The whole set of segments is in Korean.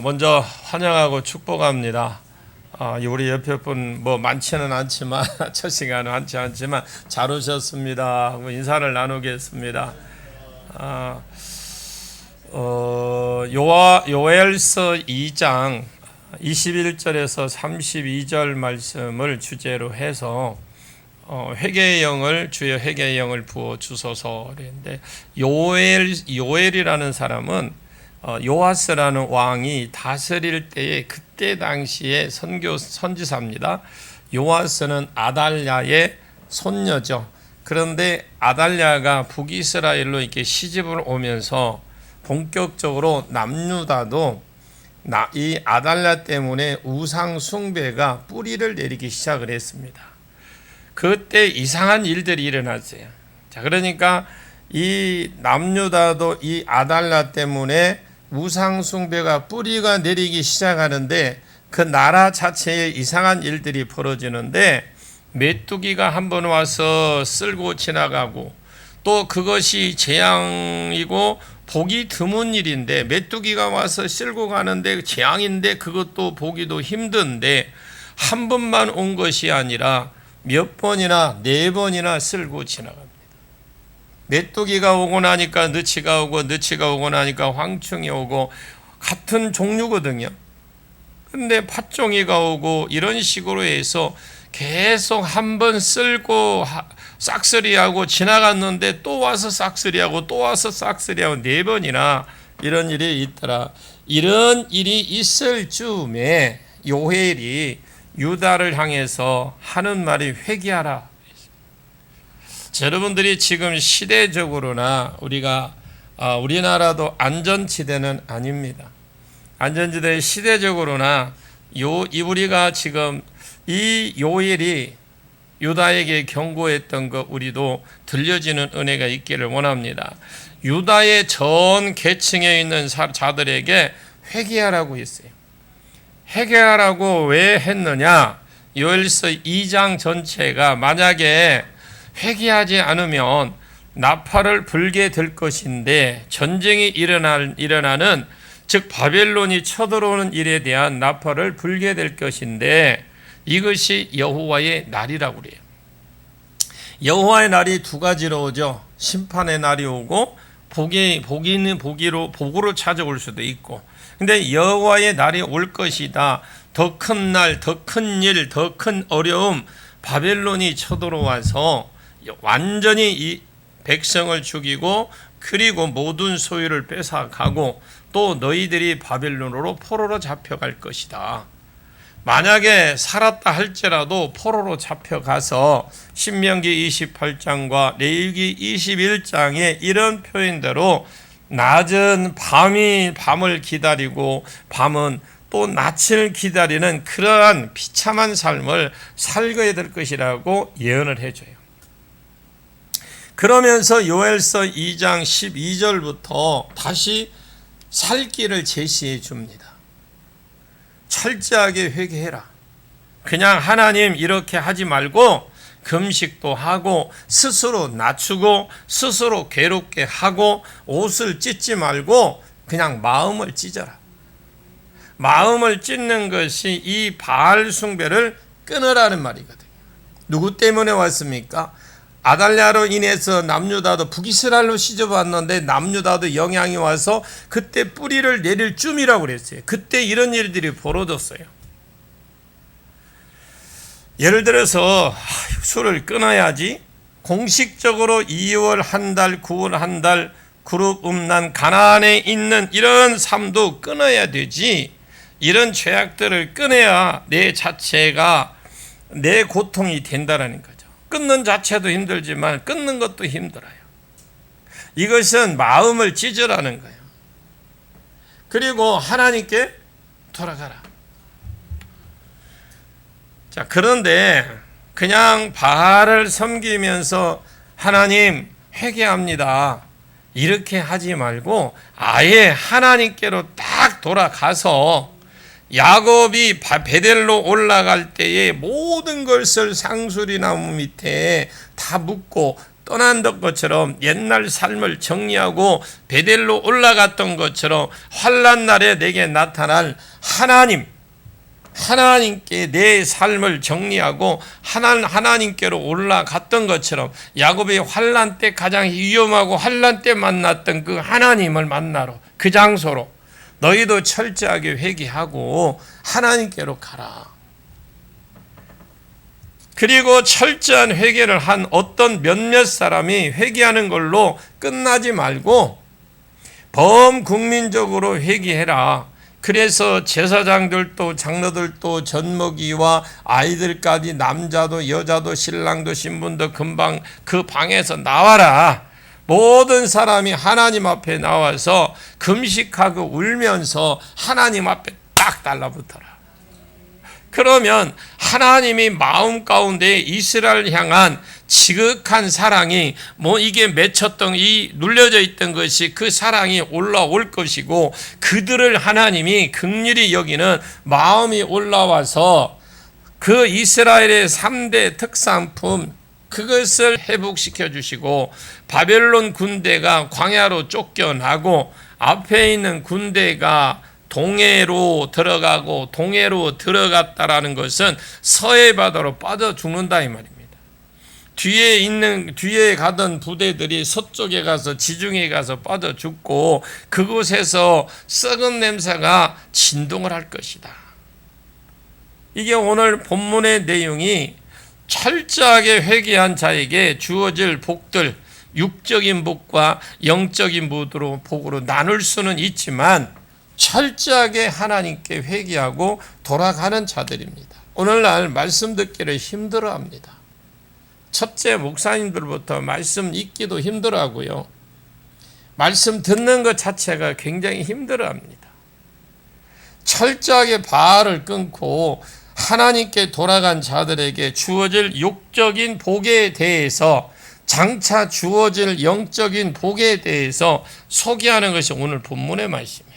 먼저 환영하고 축복합니다. 우리 옆에 분 많지는 않지만 첫 시간은 많지 않지만 잘 오셨습니다 하고 인사를 나누겠습니다. 요엘서 2장 21절에서 32절 말씀을 주제로 해서 회개의 영을 주여 회개의 영을 부어 주소서 그랬는데 요엘이라는 사람은 요아스라는 왕이 다스릴 때에 그때 당시에 선지사입니다. 요아스는 아달랴의 손녀죠. 그런데 아달랴가 북이스라엘로 이렇게 시집을 오면서 본격적으로 남유다도 이 아달랴 때문에 우상 숭배가 뿌리를 내리기 시작을 했습니다. 그때 이상한 일들이 일어났어요. 자, 그러니까 이 남유다도 이 아달랴 때문에 우상 숭배가 뿌리가 내리기 시작하는데 그 나라 자체에 이상한 일들이 벌어지는데 메뚜기가 한번 와서 쓸고 지나가고 또 그것이 재앙이고 보기 드문 일인데 메뚜기가 와서 쓸고 가는데 재앙인데 그것도 보기도 힘든데 한 번만 온 것이 아니라 몇 번이나 4번이나 쓸고 지나갑니다. 메뚜기가 오고 나니까 느치가 오고 느치가 오고 나니까 황충이 오고 같은 종류거든요. 근데 팥종이가 오고 이런 식으로 해서 계속 한 번 쓸고 싹쓸이하고 지나갔는데 또 와서 싹쓸이하고 또 와서 싹쓸이하고 4번이나 이런 일이 있더라. 이런 일이 있을 즈음에 요엘이 유다를 향해서 하는 말이 회개하라. 여러분들이 지금 시대적으로나 우리나라도 안전지대는 아닙니다. 안전지대 시대적으로나 우리가 지금 이 요엘이 유다에게 경고했던 것 우리도 들려지는 은혜가 있기를 원합니다. 유다의 전 계층에 있는 자들에게 회개하라고 했어요. 회개하라고 왜 했느냐? 요엘서 2장 전체가 만약에 회개하지 않으면 나팔을 불게 될 것인데 전쟁이 일어나는 즉 바벨론이 쳐들어오는 일에 대한 나팔을 불게 될 것인데 이것이 여호와의 날이라고 그래요. 여호와의 날이 두 가지로 오죠. 심판의 날이 오고 복으로 찾아올 수도 있고. 근데 여호와의 날이 올 것이다. 더 큰 날, 더 큰 일, 더 큰 어려움, 바벨론이 쳐들어와서 완전히 이 백성을 죽이고 그리고 모든 소유를 뺏어가고 또 너희들이 바벨론으로 포로로 잡혀갈 것이다. 만약에 살았다 할지라도 포로로 잡혀가서 신명기 28장과 레위기 21장의 이런 표현대로 낮은 밤을 기다리고 밤은 또 낯을 기다리는 그러한 비참한 삶을 살게 될 것이라고 예언을 해줘요. 그러면서 요엘서 2장 12절부터 다시 살 길을 제시해 줍니다. 철저하게 회개해라. 그냥 하나님 이렇게 하지 말고 금식도 하고 스스로 낮추고 스스로 괴롭게 하고 옷을 찢지 말고 그냥 마음을 찢어라. 마음을 찢는 것이 이 바알 숭배를 끊으라는 말이거든요. 누구 때문에 왔습니까? 아달랴로 인해서 남유다도 북이스라엘로 시집왔는데 남유다도 영향이 와서 그때 뿌리를 내릴 쯤이라고 그랬어요. 그때 이런 일들이 벌어졌어요. 예를 들어서 술을 끊어야지 공식적으로 2월 한 달, 9월 한 달 그룹 음란 가난에 있는 이런 삶도 끊어야 되지. 이런 죄악들을 끊어야 내 자체가 내 고통이 된다라는 거죠. 끊는 자체도 힘들지만 끊는 것도 힘들어요. 이것은 마음을 찢으라는 거예요. 그리고 하나님께 돌아가라. 자, 그런데 그냥 바알을 섬기면서 하나님 회개합니다. 이렇게 하지 말고 아예 하나님께로 딱 돌아가서 야곱이 베델로 올라갈 때에 모든 것을 상수리나무 밑에 다 묻고 떠난 것처럼 옛날 삶을 정리하고 베델로 올라갔던 것처럼 환난 날에 내게 나타날 하나님께 내 삶을 정리하고 하나님께로 올라갔던 것처럼 야곱의 환난 때 가장 위험하고 환난 때 만났던 그 하나님을 만나러 그 장소로 너희도 철저하게 회개하고 하나님께로 가라. 그리고 철저한 회개를 한 어떤 몇몇 사람이 회개하는 걸로 끝나지 말고 범국민적으로 회개해라. 그래서 제사장들도 장로들도 젖먹이와 아이들까지 남자도 여자도 신랑도 신부도 금방 그 방에서 나와라. 모든 사람이 하나님 앞에 나와서 금식하고 울면서 하나님 앞에 딱 달라붙어라. 그러면 하나님이 마음 가운데 이스라엘 향한 지극한 사랑이 이게 맺혔던 이 눌려져 있던 것이 그 사랑이 올라올 것이고 그들을 하나님이 긍휼히 여기는 마음이 올라와서 그 이스라엘의 3대 특산품 그것을 회복시켜 주시고 바벨론 군대가 광야로 쫓겨나고 앞에 있는 군대가 동해로 들어갔다라는 것은 서해 바다로 빠져 죽는다 이 말입니다. 뒤에 가던 부대들이 서쪽에 가서 지중해에 가서 빠져 죽고 그곳에서 썩은 냄새가 진동을 할 것이다. 이게 오늘 본문의 내용이 철저하게 회개한 자에게 주어질 복들, 육적인 복과 영적인 복으로 나눌 수는 있지만 철저하게 하나님께 회개하고 돌아가는 자들입니다. 오늘날 말씀 듣기를 힘들어합니다. 첫째, 목사님들부터 말씀 읽기도 힘들어하고요. 말씀 듣는 것 자체가 굉장히 힘들어합니다. 철저하게 바알을 끊고 하나님께 돌아간 자들에게 주어질 육적인 복에 대해서 장차 주어질 영적인 복에 대해서 소개하는 것이 오늘 본문의 말씀이에요.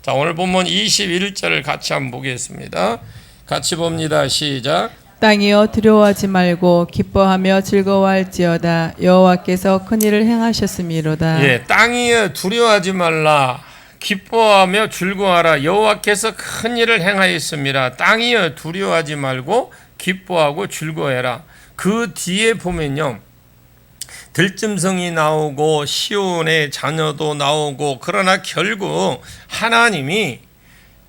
자, 오늘 본문 21절을 같이 한번 보겠습니다. 같이 봅니다. 시작. 땅이여 두려워하지 말고 기뻐하며 즐거워할지어다. 여호와께서 큰 일을 행하셨음이로다. 예, 땅이여 두려워하지 말라. 기뻐하며 즐거워하라. 여호와께서 큰 일을 행하였습니다. 땅이여 두려워하지 말고 기뻐하고 즐거워해라. 그 뒤에 보면요. 들짐승이 나오고 시온의 자녀도 나오고 그러나 결국 하나님이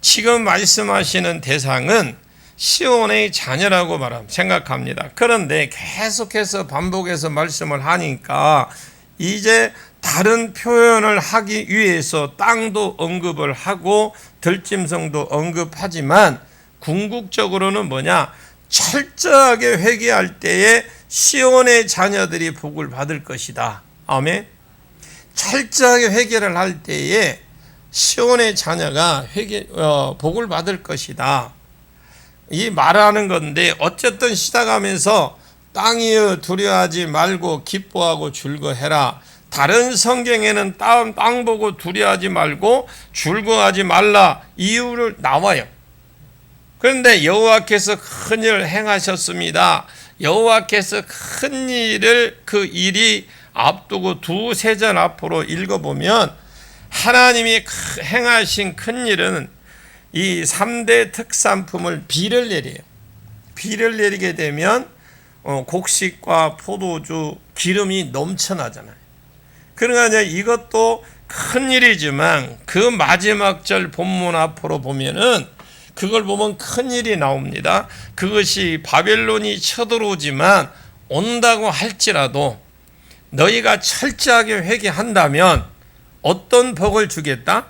지금 말씀하시는 대상은 시온의 자녀라고 생각합니다. 그런데 계속해서 반복해서 말씀을 하니까 이제 다른 표현을 하기 위해서 땅도 언급을 하고 들짐승도 언급하지만 궁극적으로는 철저하게 회개할 때에 시온의 자녀들이 복을 받을 것이다. 아멘. 철저하게 회개를 할 때에 시온의 자녀가 복을 받을 것이다. 이 말하는 건데 어쨌든 시작하면서 땅이여 두려워하지 말고 기뻐하고 즐거워해라. 다른 성경에는 땅 보고 두려워하지 말고 즐거워하지 말라 이유를 나와요. 그런데 여호와께서 큰 일을 행하셨습니다. 여호와께서 큰 일을 그 일이 앞두고 두세 절 앞으로 읽어보면 하나님이 행하신 큰 일은 이 3대 특산품을 비를 내려요. 비를 내리게 되면 곡식과 포도주, 기름이 넘쳐나잖아요. 그러니까 이것도 큰 일이지만 그 마지막 절 본문 앞으로 보면은 그걸 보면 큰 일이 나옵니다. 그것이 바벨론이 쳐들어오지만 온다고 할지라도 너희가 철저하게 회개한다면 어떤 복을 주겠다?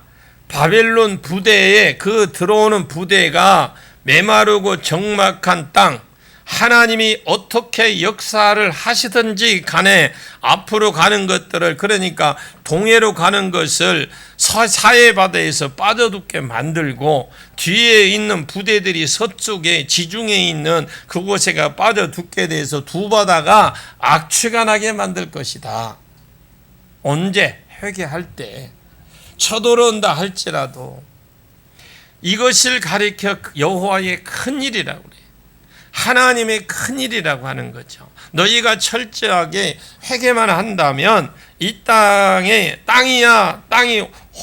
바벨론 부대에 그 들어오는 부대가 메마르고 적막한 땅, 하나님이 어떻게 역사를 하시든지 간에 앞으로 가는 것들을, 그러니까 동해로 가는 것을 서해 바다에서 빠져들게 만들고 뒤에 있는 부대들이 서쪽에 지중해에 있는 그곳에가 빠져들게 돼서 두 바다가 악취가 나게 만들 것이다. 언제? 회개할 때. 쳐들어온다 할지라도 이것을 가리켜 여호와의 큰 일이라고 그래요. 하나님의 큰 일이라고 하는 거죠. 너희가 철저하게 회개만 한다면 이 땅이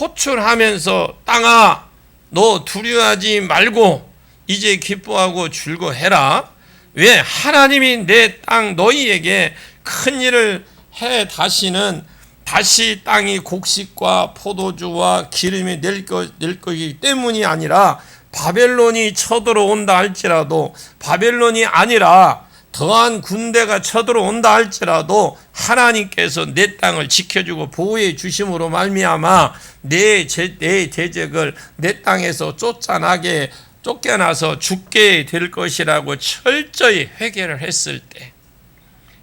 호출하면서 땅아 너 두려워하지 말고 이제 기뻐하고 즐거워해라. 왜? 하나님이 내 땅 너희에게 큰 일을 해 다시 땅이 곡식과 포도주와 기름이 낼 거기 때문이 아니라 바벨론이 쳐들어온다 할지라도 바벨론이 아니라 더한 군대가 쳐들어온다 할지라도 하나님께서 내 땅을 지켜주고 보호해 주심으로 말미암아 내 대적을 내 땅에서 쫓겨나서 죽게 될 것이라고 철저히 회개를 했을 때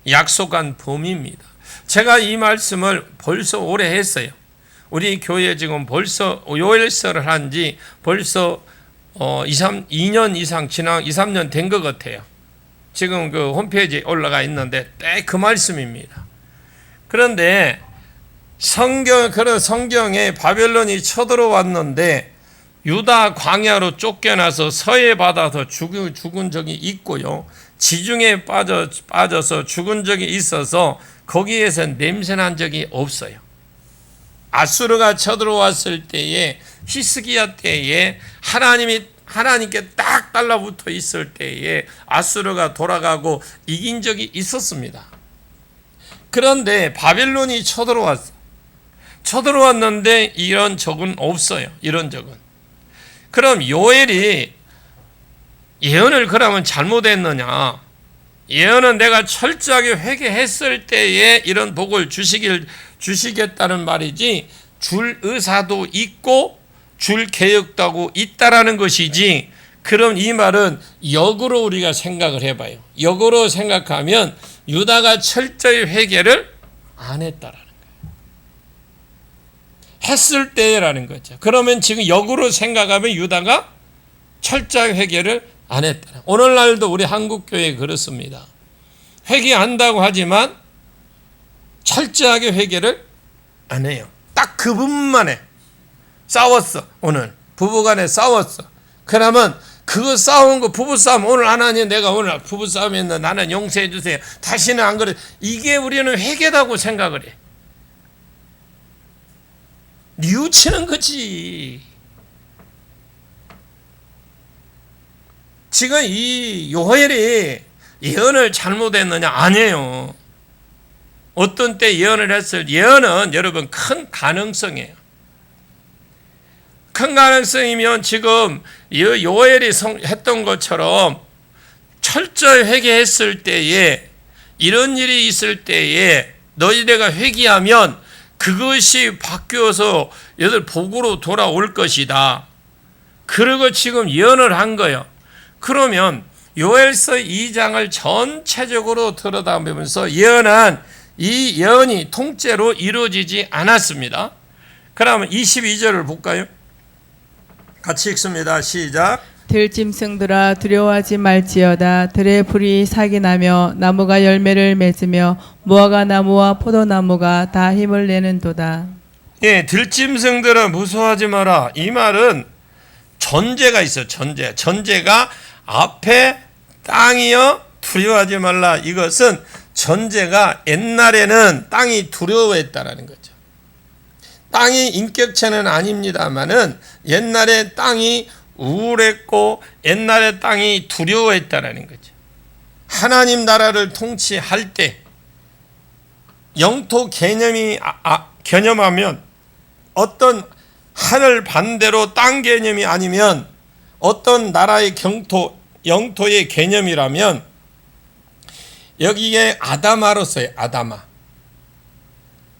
약속한 범위입니다. 제가 이 말씀을 벌써 오래 했어요. 우리 교회 지금 벌써 요엘서를 한 지 벌써 2년 이상 2, 3년 된 것 같아요. 지금 그 홈페이지에 올라가 있는데 딱 그 말씀입니다. 그런데 그런 성경에 바벨론이 쳐들어왔는데 유다 광야로 쫓겨나서 서해 바다에서 죽은 적이 있고요. 지중해에 빠져서 죽은 적이 있어서 거기에서 냄새난 적이 없어요. 아수르가 쳐들어왔을 때에 히스기야 때에 하나님께 딱 달라붙어 있을 때에 아수르가 돌아가고 이긴 적이 있었습니다. 그런데 바벨론이 쳐들어왔는데 이런 적은 없어요. 이런 적은. 그럼 요엘이 예언을 그러면 잘못했느냐? 예언은 내가 철저하게 회개했을 때에 이런 복을 주시겠다는 말이지 줄 의사도 있고 줄 계획도 하고 있다라는 것이지. 그럼 이 말은 역으로 우리가 생각을 해봐요. 역으로 생각하면 유다가 철저히 회개를 안 했다라는 거예요. 했을 때라는 거죠. 그러면 지금 역으로 생각하면 유다가 철저히 회개를 안 했다. 오늘날도 우리 한국교회 그렇습니다. 회개한다고 하지만 철저하게 회개를 안 해요. 딱 그 부분만 해. 싸웠어. 오늘 부부간에 싸웠어. 그러면 그거 싸운 거 부부싸움 오늘 안 하니 내가 오늘 부부싸움 했는데 나는 용서해 주세요. 다시는 안 그래. 이게 우리는 회개다고 생각을 해. 뉘우치는 거지. 지금 이 요엘이 예언을 잘못했느냐? 아니에요. 어떤 때 예언을 예언은 여러분 큰 가능성이에요. 큰 가능성이면 지금 요엘이 했던 것처럼 철저히 회개했을 때에 이런 일이 있을 때에 너희들가 회개하면 그것이 바뀌어서 얘들 복으로 돌아올 것이다. 그리고 지금 예언을 한 거예요. 그러면 요엘서 2장을 전체적으로 들여다보면서 이 예언이 통째로 이루어지지 않았습니다. 그러면 22절을 볼까요? 같이 읽습니다. 시작. 들짐승들아 두려워하지 말지어다. 들의 불이 사기 나며 나무가 열매를 맺으며 무화과 나무와 포도나무가 다 힘을 내는도다. 예, 들짐승들아 무서워하지 마라. 이 말은 전제가 있어요. 전제가 앞에 땅이여 두려워하지 말라. 이것은 전제가 옛날에는 땅이 두려워했다라는 거죠. 땅이 인격체는 아닙니다만은 옛날에 땅이 우울했고 옛날에 땅이 두려워했다라는 거죠. 하나님 나라를 통치할 때 영토 개념하면 어떤 하늘 반대로 땅 개념이 아니면 어떤 나라의 영토의 개념이라면 여기에 아다마로 써요.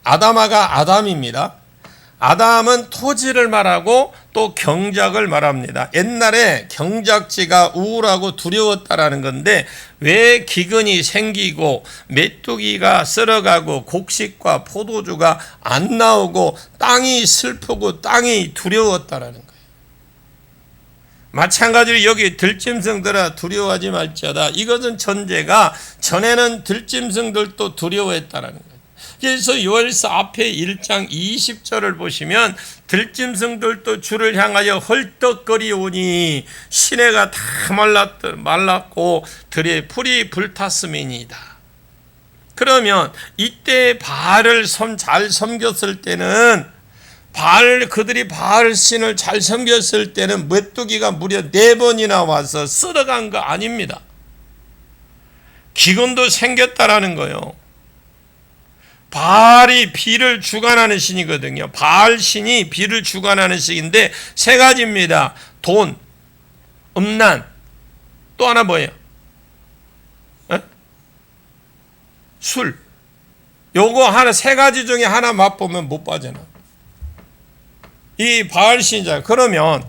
아다마가 아담입니다. 아담은 토지를 말하고 또 경작을 말합니다. 옛날에 경작지가 우울하고 두려웠다라는 건데 왜 기근이 생기고 메뚜기가 썰어가고 곡식과 포도주가 안 나오고 땅이 슬프고 땅이 두려웠다라는 거예요. 마찬가지로 여기 들짐승들아 두려워하지 말지어다. 이것은 전제가 전에는 들짐승들도 두려워했다라는 거예요. 그래서 요엘서 앞에 1장 20절을 보시면 들짐승들도 주를 향하여 헐떡거리오니 시내가 다 말랐고 들의 풀이 불탔음이니이다. 그러면 이때 바알을 잘 섬겼을 때는 그들이 바알 신을 잘 섬겼을 때는 메뚜기가 무려 4번이나 와서 쓸어간 거 아닙니다. 기근도 생겼다라는 거예요. 바알이 비를 주관하는 신이거든요. 바알 신이 비를 주관하는 신인데 3가지입니다. 돈, 음란, 또 하나 뭐예요? 술. 요거 하나 3가지 중에 하나 맛보면 못 빠져나. 이 바알 신자. 그러면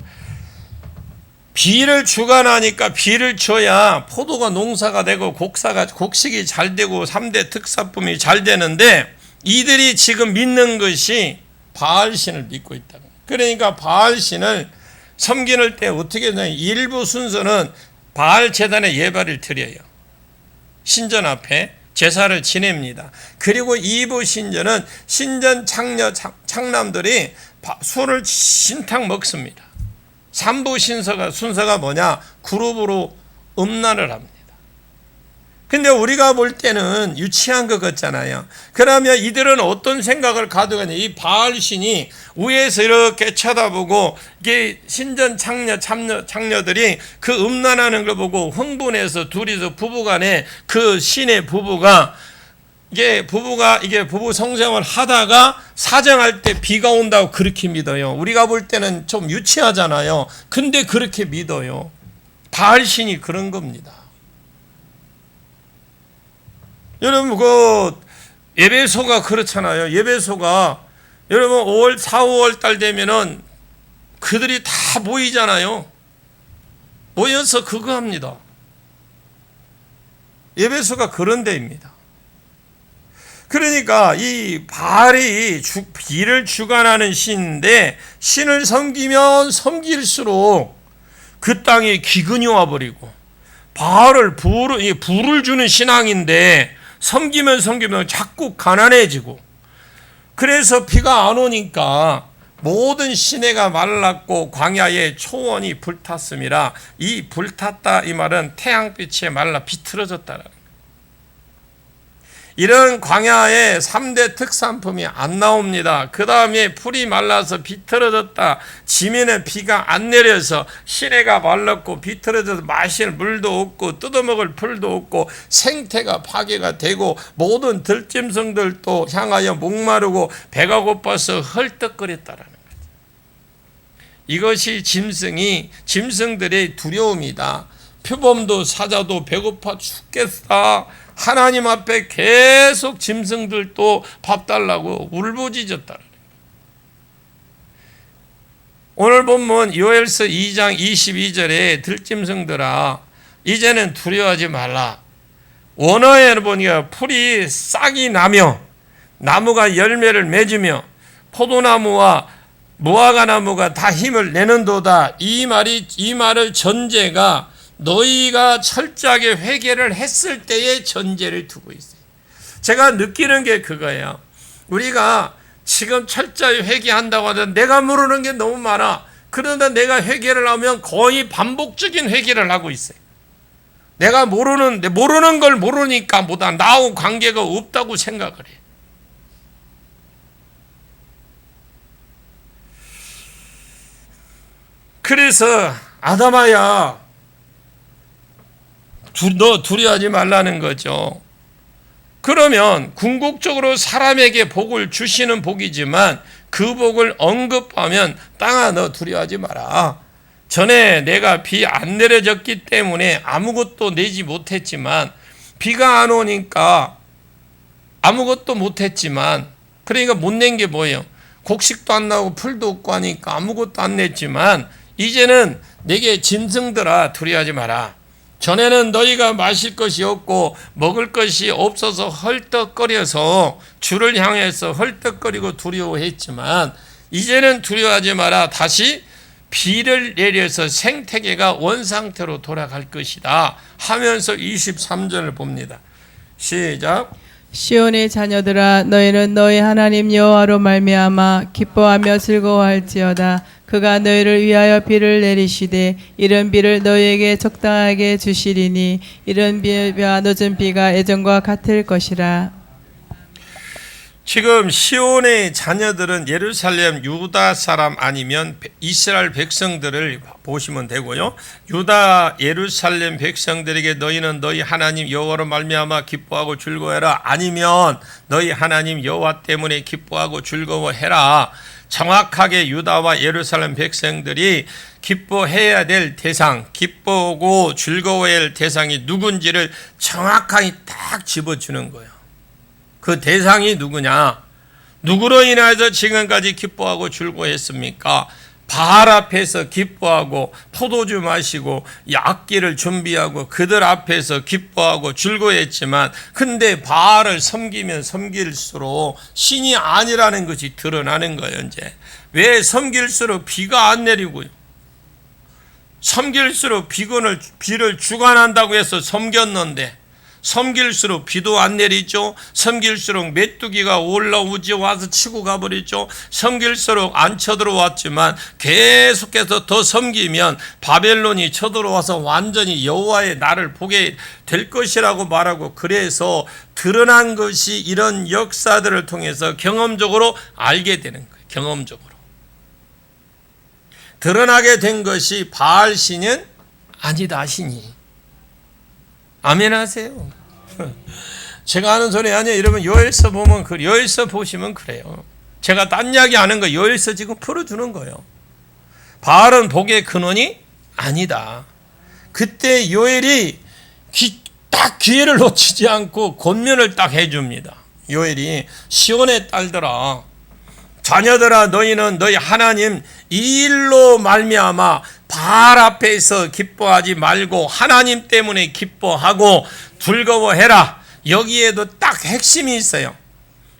비를 주관하니까 비를 줘야 포도가 농사가 되고 곡식이 잘 되고 3대 특산품이 잘 되는데 이들이 지금 믿는 것이 바알 신을 믿고 있다. 그러니까 바알 신을 섬기는 때 어떻게 되냐면 일부 순서는 바알 제단에 예배를 드려요. 신전 앞에 제사를 지냅니다. 그리고 2부 신전은 신전 창남들이 술을 신탕 먹습니다. 3부 순서가 뭐냐? 그룹으로 음란을 합니다. 근데 우리가 볼 때는 유치한 것 같잖아요. 그러면 이들은 어떤 생각을 가지고 있냐? 이 바알 신이 위에서 이렇게 쳐다보고 이게 신전 창녀들이 그 음란하는 걸 보고 흥분해서 둘이서 부부간에 그 신의 부부가 부부 성생활 하다가 사정할 때 비가 온다고 그렇게 믿어요. 우리가 볼 때는 좀 유치하잖아요. 근데 그렇게 믿어요. 바알 신이 그런 겁니다. 여러분 예배소가 그렇잖아요. 예배소가 여러분 4, 5월 달 되면은 그들이 다 모이잖아요. 모여서 그거 합니다. 예배소가 그런 데입니다. 그러니까 이 바알이 비를 주관하는 신인데 신을 섬기면 섬길수록 그 땅에 기근이 와버리고 바알을 불을 주는 신앙인데 섬기면 자꾸 가난해지고 그래서 비가 안 오니까 모든 시내가 말랐고 광야의 초원이 불탔음이라 이 불탔다 이 말은 태양빛에 말라 비틀어졌다라는 거예요. 이런 광야에 3대 특산품이 안 나옵니다. 그 다음에 풀이 말라서 비틀어졌다. 지면에 비가 안 내려서 시내가 말랐고 비틀어져서 마실 물도 없고 뜯어먹을 풀도 없고 생태가 파괴가 되고 모든 들짐승들도 향하여 목마르고 배가 고파서 헐떡거렸다라는 거죠. 이것이 짐승들의 두려움이다. 표범도 사자도 배고파 죽겠다. 하나님 앞에 계속 짐승들도 밥 달라고 울부짖었다. 오늘 본문 요엘서 2장 22절에 들짐승들아 이제는 두려워하지 말라. 원어에는 보니까 풀이 싹이 나며 나무가 열매를 맺으며 포도나무와 무화과나무가 다 힘을 내는도다. 이 말을 전제가 너희가 철저하게 회개를 했을 때의 전제를 두고 있어요. 제가 느끼는 게 그거예요. 우리가 지금 철저히 회개한다고 하면 내가 모르는 게 너무 많아. 그러다 내가 회개를 하면 거의 반복적인 회개를 하고 있어요. 내가 모르는 걸 모르니까 나하고 관계가 없다고 생각을 해. 그래서 아담아야 너 두려워하지 말라는 거죠. 그러면 궁극적으로 사람에게 복을 주시는 복이지만 그 복을 언급하면 땅아 너 두려워하지 마라. 전에 내가 비 안 내려졌기 때문에 아무것도 내지 못했지만 비가 안 오니까 아무것도 못했지만 그러니까 못 낸 게 뭐예요? 곡식도 안 나오고 풀도 없고 하니까 아무것도 안 냈지만 이제는 내게 짐승들아 두려워하지 마라. 전에는 너희가 마실 것이 없고 먹을 것이 없어서 헐떡거려서 주를 향해서 헐떡거리고 두려워했지만 이제는 두려워하지 마라. 다시 비를 내려서 생태계가 원상태로 돌아갈 것이다 하면서 23절을 봅니다. 시작. 시온의 자녀들아 너희는 너희 하나님 여호와로 말미암아 기뻐하며 즐거워할지어다. 그가 너희를 위하여 비를 내리시되 이른 비를 너희에게 적당하게 주시리니 이른 비와 늦은 비가 예전과 같을 것이라. 지금 시온의 자녀들은 예루살렘 유다 사람 아니면 이스라엘 백성들을 보시면 되고요. 유다 예루살렘 백성들에게 너희는 너희 하나님 여호와로 말미암아 기뻐하고 즐거워해라, 아니면 너희 하나님 여호와 때문에 기뻐하고 즐거워해라. 정확하게 유다와 예루살렘 백성들이 기뻐해야 될 대상, 기뻐하고 즐거워해야 할 대상이 누군지를 정확하게 딱 집어주는 거예요. 그 대상이 누구냐? 누구로 인해서 지금까지 기뻐하고 즐거워했습니까? 바알 앞에서 기뻐하고 포도주 마시고 이 악기를 준비하고 그들 앞에서 기뻐하고 즐거워했지만, 근데 바알을 섬기면 섬길수록 신이 아니라는 것이 드러나는 거예요. 이제 왜 섬길수록 비가 안 내리고요? 섬길수록 비를 주관한다고 해서 섬겼는데 섬길수록 비도 안 내리죠. 섬길수록 메뚜기가 올라오지 와서 치고 가버리죠. 섬길수록 안 쳐들어왔지만 계속해서 더 섬기면 바벨론이 쳐들어와서 완전히 여호와의 날을 보게 될 것이라고 말하고, 그래서 드러난 것이 이런 역사들을 통해서 경험적으로 알게 되는 거예요. 경험적으로 드러나게 된 것이 바알 신은 아니다, 신이. 아멘 하세요. 제가 하는 소리 아니에요. 여러분 요엘서 보면 요엘서 보시면 그래요. 제가 딴 이야기 하는 거 요엘서 지금 풀어주는 거예요. 바알은 복의 근원이 아니다. 그때 요엘이 딱 기회를 놓치지 않고 권면을 딱 해줍니다. 요엘이 시온의 딸들아, 자녀들아, 너희는 너희 하나님 이 일로 말미암아 바알 앞에서 기뻐하지 말고 하나님 때문에 기뻐하고 즐거워해라. 여기에도 딱 핵심이 있어요.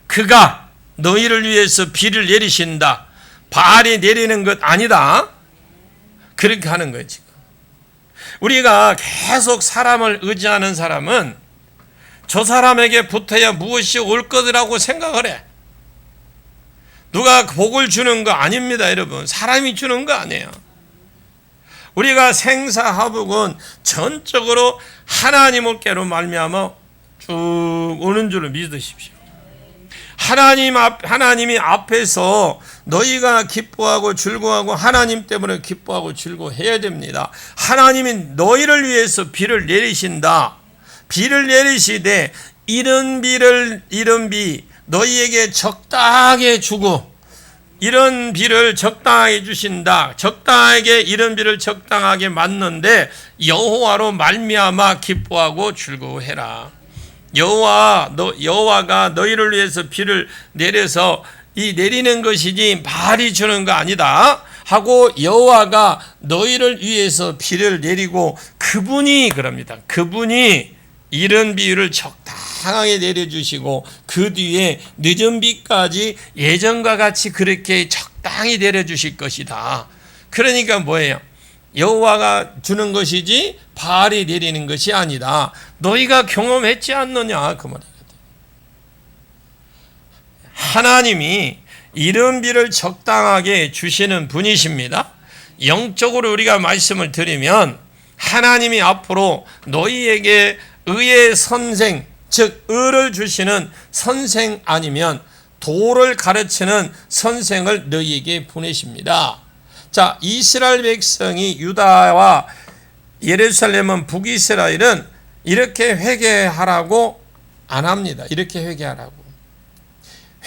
그가 너희를 위해서 비를 내리신다. 바알이 내리는 것 아니다. 그렇게 하는 거예요. 지금 우리가 계속 사람을 의지하는 사람은 저 사람에게 붙어야 무엇이 올 것이라고 생각을 해. 누가 복을 주는 거 아닙니다, 여러분. 사람이 주는 거 아니에요. 우리가 생사화복은 전적으로 하나님께로 말미암아 쭉 오는 줄을 믿으십시오. 하나님이 앞에서 너희가 기뻐하고 즐거워하고 하나님 때문에 기뻐하고 즐거워해야 됩니다. 하나님이 너희를 위해서 비를 내리신다. 비를 내리시되 이런 비 너희에게 적당하게 주고, 이런 비를 적당하게 주신다. 적당하게 이런 비를 적당하게 맞는데 여호와로 말미암아 기뻐하고 즐거워해라. 여호와가 너희를 위해서 비를 내려서 이 내리는 것이지 바알이 주는 거 아니다 하고, 여호와가 너희를 위해서 비를 내리고 그분이 그럽니다. 그분이 이런 비율을 적당하게 내려주시고 그 뒤에 늦은 비까지 예전과 같이 그렇게 적당히 내려주실 것이다. 그러니까 뭐예요? 여호와가 주는 것이지 바알이 내리는 것이 아니다. 너희가 경험했지 않느냐 그 말이거든. 하나님이 이런 비를 적당하게 주시는 분이십니다. 영적으로 우리가 말씀을 드리면 하나님이 앞으로 너희에게 의의 선생, 즉 의를 주시는 선생 아니면 도를 가르치는 선생을 너희에게 보내십니다. 자, 이스라엘 백성이 유다와 예루살렘은 북이스라엘은 이렇게 회개하라고 안 합니다. 이렇게 회개하라고.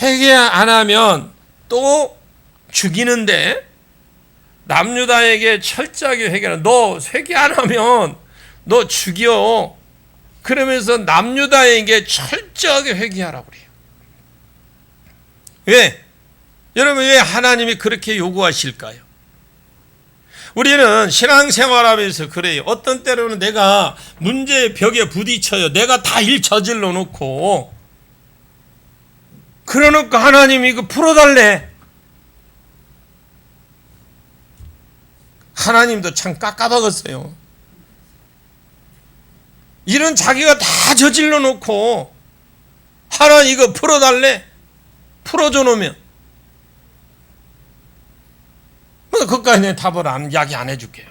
회개 안 하면 또 죽이는데, 남유다에게 철저하게 회개하라. 너 회개 안 하면 너 죽여. 그러면서 남유다에게 철저하게 회개하라고 그래요. 왜? 여러분, 왜 하나님이 그렇게 요구하실까요? 우리는 신앙생활하면서 그래요. 어떤 때로는 내가 문제의 벽에 부딪혀요. 내가 다 일 저질러 놓고, 그러놓고 하나님이 이거 풀어달래. 하나님도 참 깝깝하겠어요. 이런 자기가 다 저질러 놓고 하나님 이거 풀어달래? 풀어줘 놓으면 그까지 내 답을 이야기 안 해줄게요.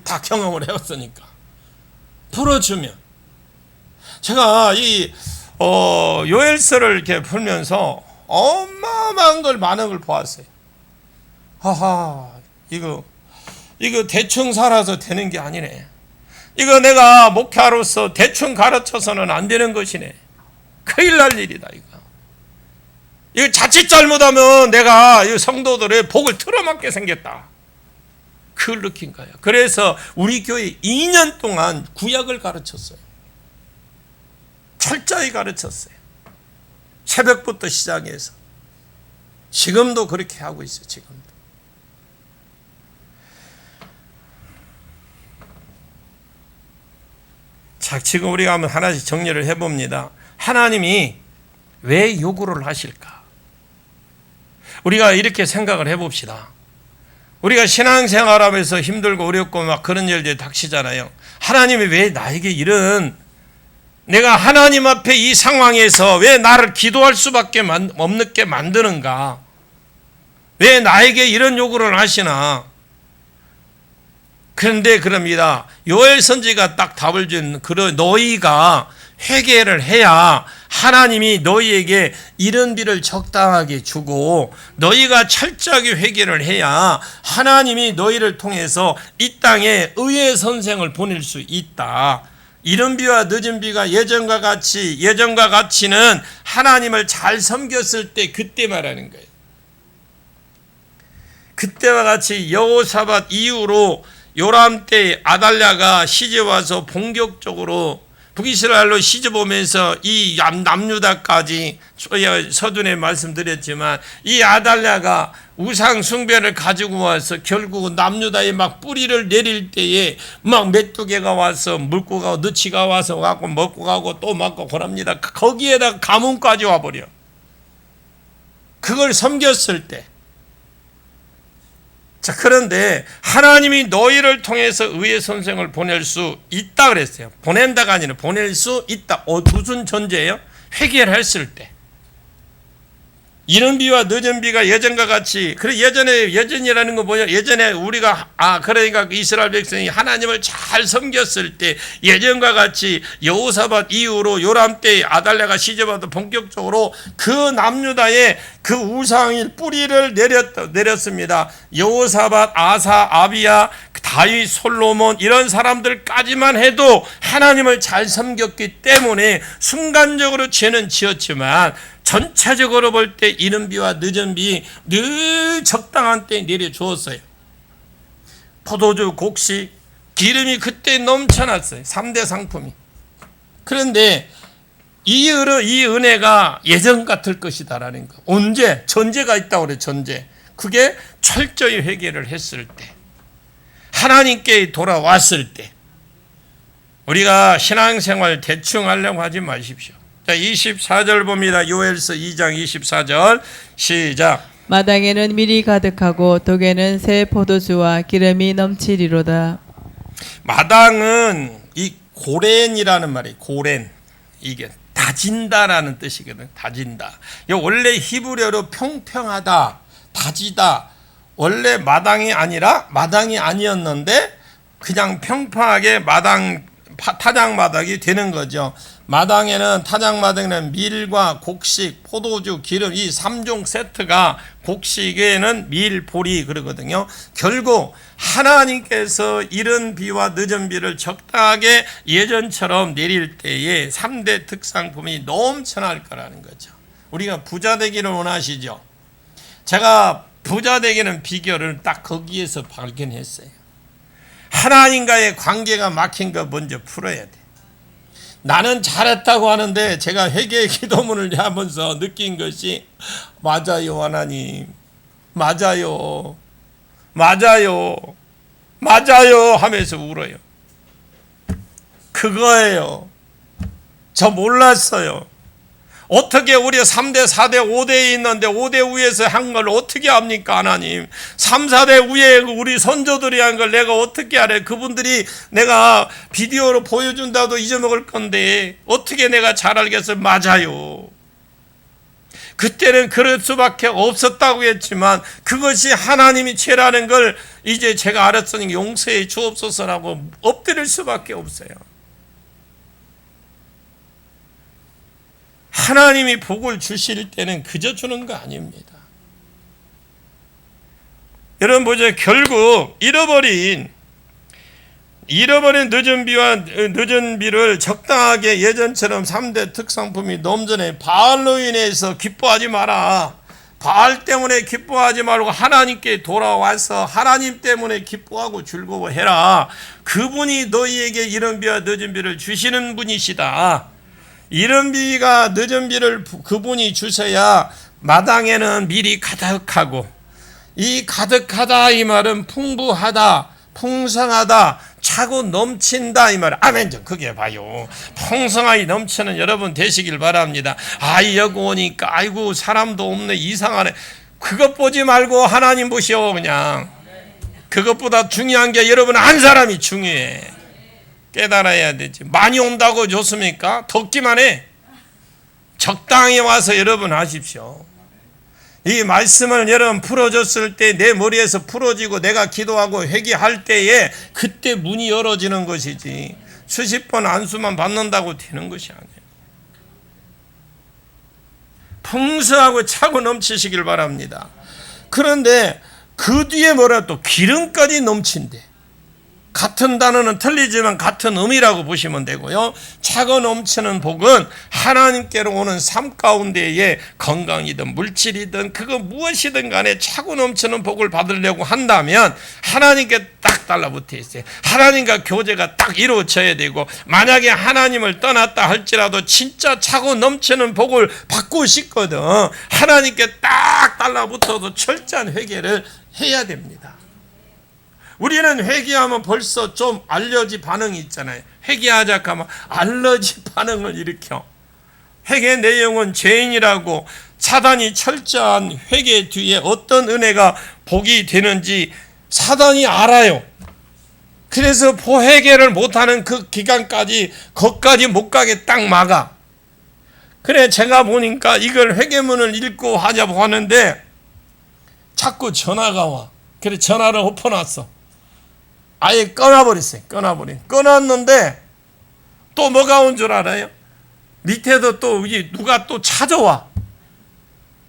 다 경험을 해왔으니까. 풀어주면. 제가 이 요엘서를 이렇게 풀면서 어마어마한 걸 많은 걸 보았어요. 하하, 이거 대충 살아서 되는 게 아니네. 이거 내가 목회자로서 대충 가르쳐서는 안 되는 것이네. 큰일 날 일이다 이거 자칫 잘못하면 내가 이 성도들의 복을 틀어막게 생겼다. 그걸 느낀 거예요. 그래서 우리 교회 2년 동안 구약을 가르쳤어요. 철저히 가르쳤어요. 새벽부터 시작해서 지금도 그렇게 하고 있어요. 지금도. 자, 지금 우리가 한번 하나씩 정리를 해봅니다. 하나님이 왜 요구를 하실까? 우리가 이렇게 생각을 해봅시다. 우리가 신앙생활하면서 힘들고 어렵고 막 그런 일들이 닥치잖아요. 하나님이 왜 나에게 이런, 내가 하나님 앞에 이 상황에서 왜 나를 기도할 수밖에 없게 만드는가? 왜 나에게 이런 요구를 하시나? 그런데 그럽니다. 요엘 선지가 딱 답을 준, 너희가 회개를 해야 하나님이 너희에게 이런 비를 적당하게 주고, 너희가 철저하게 회개를 해야 하나님이 너희를 통해서 이 땅에 의의 선생을 보낼 수 있다. 이른 비와 늦은 비가 예전과 같이는 하나님을 잘 섬겼을 때, 그때 말하는 거예요. 그때와 같이 여호사밧 이후로 요람 때 아달랴가 시집와서 본격적으로 북이스라엘로 시집오면서 이 남유다까지, 서둔에 말씀드렸지만 이 아달랴가 우상 숭배를 가지고 와서 결국 남유다에 막 뿌리를 내릴 때에 막 메뚜기가 와서 물고 가고 너치가 와서 갖고 먹고 가고 또 먹고 그럽니다. 거기에다 가뭄까지 와버려. 그걸 섬겼을 때. 자, 그런데 하나님이 너희를 통해서 의의 선생을 보낼 수 있다 그랬어요. 보낸다가 아니라 보낼 수 있다. 무슨 전제예요? 회개를 했을 때. 이른 비와 늦은 비가 예전과 같이, 그래 예전이라는 건 뭐냐? 예전에 우리가 그러니까 이스라엘 백성이 하나님을 잘 섬겼을 때 예전과 같이 여호사밧 이후로 요람 때 아달랴가 시집와도 본격적으로 그 남유다에 그 우상의 뿌리를 내렸습니다. 여호사밧, 아사, 아비야, 다윗, 솔로몬 이런 사람들까지만 해도 하나님을 잘 섬겼기 때문에 순간적으로 죄는 지었지만 전체적으로 볼 때 이른 비와 늦은 비 늘 적당한 때에 내려주었어요. 포도주, 곡식, 기름이 그때 넘쳐났어요. 3대 상품이. 그런데 이 은혜가 예전 같을 것이다라는 거. 언제? 전제가 있다고 그래. 전제. 그게 철저히 회개를 했을 때, 하나님께 돌아왔을 때. 우리가 신앙생활 대충 하려고 하지 마십시오. 자, 24절 봅니다. 요엘서 2장 24절 시작. 마당에는 밀이 가득하고 독에는 새 포도주와 기름이 넘치리로다. 마당은 이 고렌이라는 말이에요. 고렌. 이게 다진다라는 뜻이거든. 다진다. 이 원래 히브리어로 평평하다, 다지다. 원래 마당이 아니었는데 그냥 평평하게 타작마당이 되는 거죠. 타작마당에는 밀과 곡식, 포도주, 기름 이 3종 세트가, 곡식에는 밀, 보리 그러거든요. 결국 하나님께서 이른 비와 늦은 비를 적당하게 예전처럼 내릴 때에 3대 특상품이 넘쳐날 거라는 거죠. 우리가 부자 되기를 원하시죠? 제가 부자 되기는 비결을 딱 거기에서 발견했어요. 하나님과의 관계가 막힌 거 먼저 풀어야 돼. 나는 잘했다고 하는데 제가 회개의 기도문을 하면서 느낀 것이, 맞아요 하나님, 맞아요 하면서 울어요. 그거예요. 저 몰랐어요. 어떻게 우리 3대, 4대, 5대에 있는데 5대 위에서 한 걸 어떻게 합니까 하나님? 3, 4대 위에 우리 선조들이 한 걸 내가 어떻게 알아요? 그분들이 내가 비디오로 보여준다도 잊어먹을 건데 어떻게 내가 잘 알겠어요? 맞아요. 그때는 그럴 수밖에 없었다고 했지만 그것이 하나님이 죄라는 걸 이제 제가 알았으니 용서해 주옵소서라고 엎드릴 수밖에 없어요. 하나님이 복을 주실 때는 그저 주는 거 아닙니다. 여러분 보세요. 결국 잃어버린 늦은 비를 적당하게 예전처럼 3대 특상품이 넘전에 바알로 인해서 기뻐하지 마라. 바알 때문에 기뻐하지 말고 하나님께 돌아와서 하나님 때문에 기뻐하고 즐거워해라. 그분이 너희에게 이른 비와 늦은 비를 주시는 분이시다. 이른 비가 늦은 비를 그분이 주셔야 마당에는 밀이 가득하고, 이 가득하다 이 말은 풍부하다, 풍성하다, 차고 넘친다 이 말. 아멘 좀 그게 봐요. 풍성하게 넘치는 여러분 되시길 바랍니다. 여기 오니까 아이고 사람도 없네, 이상하네. 그것 보지 말고 하나님 보시오. 그냥 그것보다 중요한 게 여러분 한 사람이 중요해. 깨달아야 되지. 많이 온다고 좋습니까? 덥기만 해. 적당히 와서 여러분 하십시오. 이 말씀을 여러분 풀어줬을 때 내 머리에서 풀어지고 내가 기도하고 회개할 때에 그때 문이 열어지는 것이지, 수십 번 안수만 받는다고 되는 것이 아니에요. 풍성하고 차고 넘치시길 바랍니다. 그런데 그 뒤에 뭐라 또 기름까지 넘친대. 같은 단어는 틀리지만 같은 의미라고 보시면 되고요. 차고 넘치는 복은 하나님께로 오는 삶 가운데에 건강이든 물질이든 그거 무엇이든 간에 차고 넘치는 복을 받으려고 한다면 하나님께 딱 달라붙어 있어요. 하나님과 교제가 딱 이루어져야 되고, 만약에 하나님을 떠났다 할지라도 진짜 차고 넘치는 복을 받고 싶거든 하나님께 딱 달라붙어도 철저한 회개를 해야 됩니다. 우리는 회개하면 벌써 좀 알러지 반응이 있잖아요. 회개하자 하면 알러지 반응을 일으켜. 회개 내용은 죄인이라고 사단이 철저한 회개 뒤에 어떤 은혜가 복이 되는지 사단이 알아요. 그래서 회개를 못하는 그 기간까지 거기까지 못 가게 딱 막아. 그래 제가 보니까 이걸 회개문을 읽고 하자고 하는데 자꾸 전화가 와. 그래 전화를 엎어놨어. 아예 끊어버렸어요. 끊었는데 또 뭐가 온 줄 알아요? 밑에도 또 누가 또 찾아와.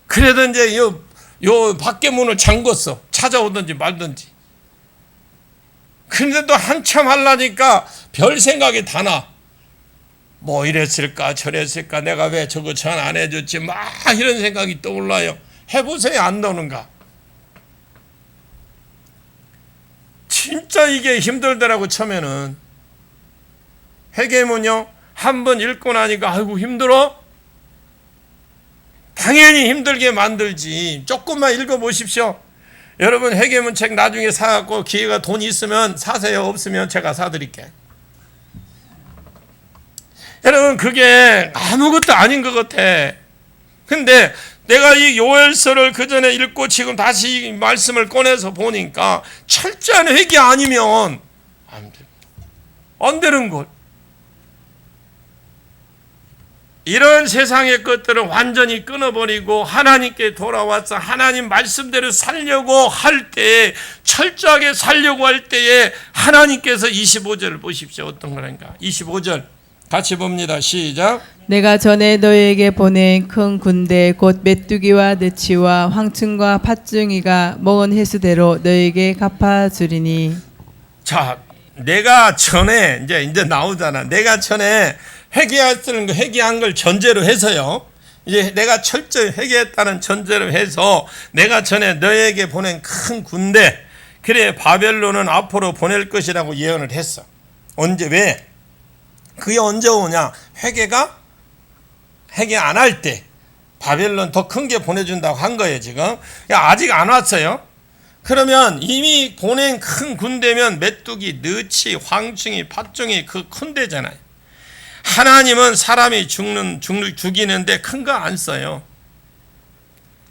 그래도 이제 요 밖에 문을 잠궜어. 찾아오든지 말든지. 근데도 한참 하려니까 별 생각이 다 나. 뭐 이랬을까 저랬을까, 내가 왜 저거 전 안 해줬지, 막 이런 생각이 떠올라요. 해보세요. 안 나오는가? 진짜 이게 힘들더라고. 처음에는 회개문요 한번 읽고 나니까 아이고 힘들어? 당연히 힘들게 만들지. 조금만 읽어보십시오. 여러분 회개문 책 나중에 사갖고 기회가 돈이 있으면 사세요. 없으면 제가 사드릴게. 여러분 그게 아무것도 아닌 것 같아. 근데 내가 이 요엘서를 그 전에 읽고 지금 다시 이 말씀을 꺼내서 보니까 철저한 회개 아니면 안 되는 것. 이런 세상의 것들을 완전히 끊어버리고 하나님께 돌아와서 하나님 말씀대로 살려고 할 때, 철저하게 살려고 할 때에 하나님께서 25절을 보십시오. 어떤 거란가. 25절 같이 봅니다. 시작. 내가 전에 너희에게 보낸 큰 군대 곧 메뚜기와 느치와 황충과 팥중이가 먹은 회수대로 너희에게 갚아주리니. 자, 내가 전에 이제 나오잖아. 내가 전에 회개한 걸 전제로 해서요. 이제 내가 철저히 회개했다는 전제로 해서 내가 전에 너희에게 보낸 큰 군대, 그래 바벨론은 앞으로 보낼 것이라고 예언을 했어. 언제? 왜? 그게 언제 오냐? 회개 안 할 때 바벨론 더 큰 게 보내준다고 한 거예요. 지금 아직 안 왔어요. 그러면 이미 보낸 큰 군대면 메뚜기, 느치, 황충이, 팥중이 그 큰 데잖아요. 하나님은 사람이 죽이는데 큰 거 안 써요.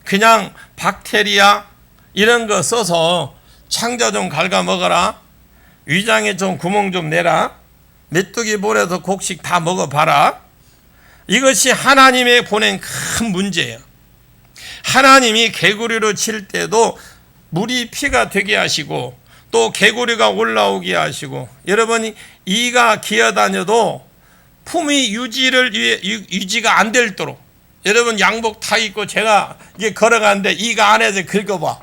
그냥 박테리아 이런 거 써서 창자 좀 갉아 먹어라, 위장에 좀 구멍 좀 내라, 메뚜기 볼에서 곡식 다 먹어봐라. 이것이 하나님의 보낸 큰 문제예요. 하나님이 개구리로 칠 때도 물이 피가 되게 하시고 또 개구리가 올라오게 하시고, 여러분이 이가 기어다녀도 품위 유지가 안 되도록 여러분 양복 다 입고 제가 이게 걸어가는데 이가 안에서 긁어봐.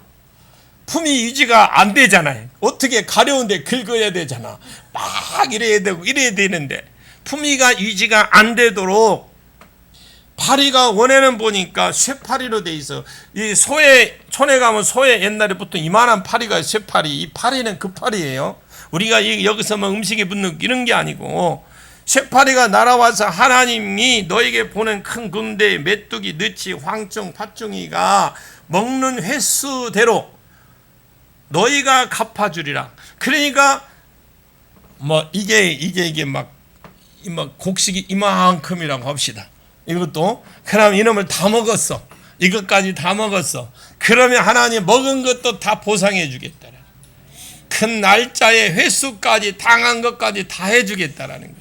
품위 유지가 안 되잖아요. 어떻게 가려운데 긁어야 되잖아. 막 이래야 되고 이래야 되는데 품위가 유지가 안 되도록 파리가 원에는 보니까 쇠파리로 돼 있어. 이 소에 촌에 가면 소에 옛날에 보통 이만한 파리가 쇠파리. 이 파리는 그 파리예요. 우리가 여기서 뭐 음식에 붙는 이런 게 아니고 쇠파리가 날아와서 하나님이 너에게 보낸 큰 군대 메뚜기, 느치, 황충, 팥중이가 먹는 횟수대로 너희가 갚아주리라. 그러니까 뭐 이게 막 곡식이 이만큼이라고 합시다. 이것도 그럼 이놈을 다 먹었어. 이것까지 다 먹었어. 그러면 하나님 먹은 것도 다 보상해 주겠다. 큰 날짜에 횟수까지 당한 것까지 다 해주겠다라는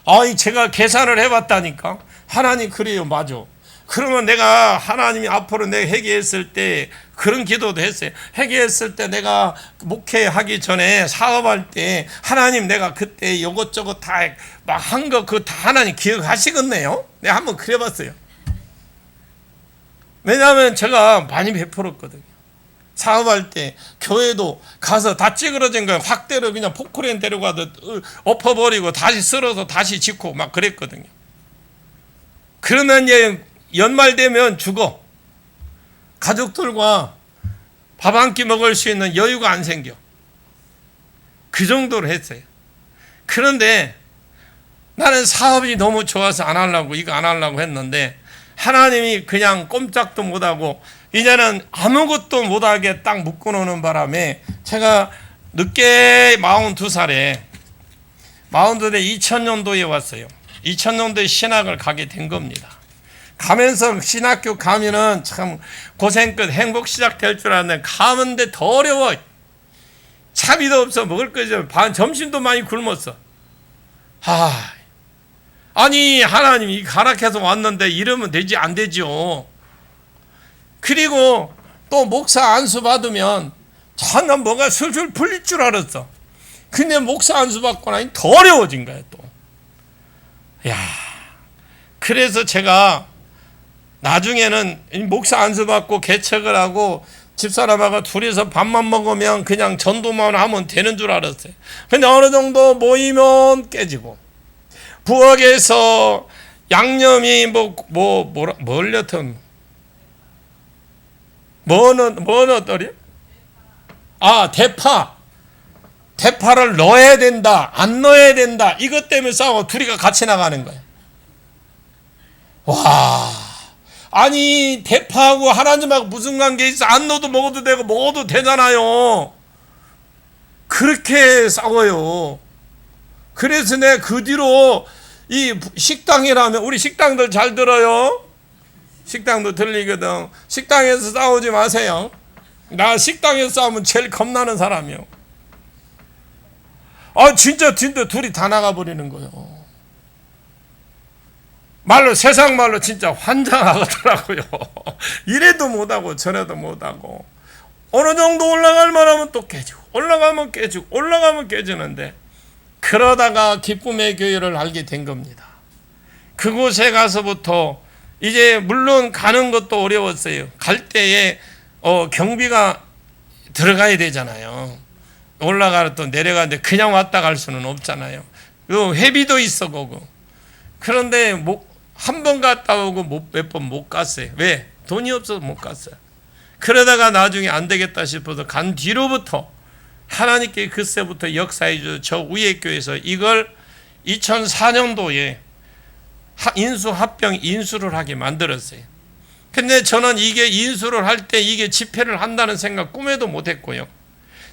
거예요. 제가 계산을 해봤다니까. 하나님 그래요, 맞아. 그러면 내가 하나님이 앞으로 내가 회개했을 때 그런 기도도 했어요. 회개했을 때 내가 목회하기 전에 사업할 때 하나님 내가 그때 이것저것 다 막 한 거 그거 다 하나님 기억하시겠네요. 내가 한번 그래봤어요. 왜냐하면 제가 많이 베풀었거든요. 사업할 때 교회도 가서 다 찌그러진 거예요. 확대로 그냥 포크레인 데려가도 엎어버리고 다시 쓸어서 다시 짓고 막 그랬거든요. 그러면 이제 연말 되면 죽어. 가족들과 밥 한 끼 먹을 수 있는 여유가 안 생겨. 그 정도로 했어요. 그런데 나는 사업이 너무 좋아서 안 하려고 이거 안 하려고 했는데 하나님이 그냥 꼼짝도 못하고 이제는 아무것도 못하게 딱 묶어놓는 바람에 제가 늦게 42살에 2000년도에 왔어요. 2000년도에 신학을 가게 된 겁니다. 가면서 신학교 가면은 참 고생 끝 행복 시작될 줄 알았는데 가는데 더 어려워. 차비도 없어. 먹을 거죠. 점심도 많이 굶었어. 아니 하나님이 가락해서 왔는데 이러면 되지 안 되죠. 그리고 또 목사 안수 받으면 저는 뭐가 술술 풀릴 줄 알았어. 근데 목사 안수 받고 나니 더 어려워진 거야 또. 그래서 제가 나중에는 목사 안수 받고 개척을 하고 집사람하고 둘이서 밥만 먹으면 그냥 전도만 하면 되는 줄 알았어요. 근데 어느 정도 모이면 깨지고 부엌에서 양념이 뭘 여튼 뭐는 어떠리? 대파를 넣어야 된다 안 넣어야 된다 이것 때문에 싸우고 둘이가 같이 나가는 거예요. 아니 대파하고 하나님하고 무슨 관계 있어? 안 넣어도 먹어도 되고 먹어도 되잖아요. 그렇게 싸워요. 그래서 내가 그 뒤로 이 식당이라면 우리 식당들 잘 들어요. 식당도 들리거든. 식당에서 싸우지 마세요. 나 식당에서 싸우면 제일 겁나는 사람이요. 진짜 둘이 다 나가버리는 거예요. 세상 말로 진짜 환장하더라고요. 이래도 못하고 저래도 못하고 어느 정도 올라갈만 하면 또 깨지고 올라가면 깨지는데 그러다가 기쁨의 교회를 알게 된 겁니다. 그곳에 가서부터 이제 물론 가는 것도 어려웠어요. 갈 때에 경비가 들어가야 되잖아요. 올라가서 또 내려가는데 그냥 왔다 갈 수는 없잖아요. 회비도 있어 거고. 그런데 한 번 갔다 오고 몇 번 못 갔어요. 왜? 돈이 없어서 못 갔어요. 그러다가 나중에 안 되겠다 싶어서 간 뒤로부터 하나님께 그때부터 역사해 주셔서 저 위에 교회에서 이걸 2004년도에 인수합병 인수를 하게 만들었어요. 근데 저는 이게 인수를 할 때 이게 집회를 한다는 생각 꿈에도 못했고요.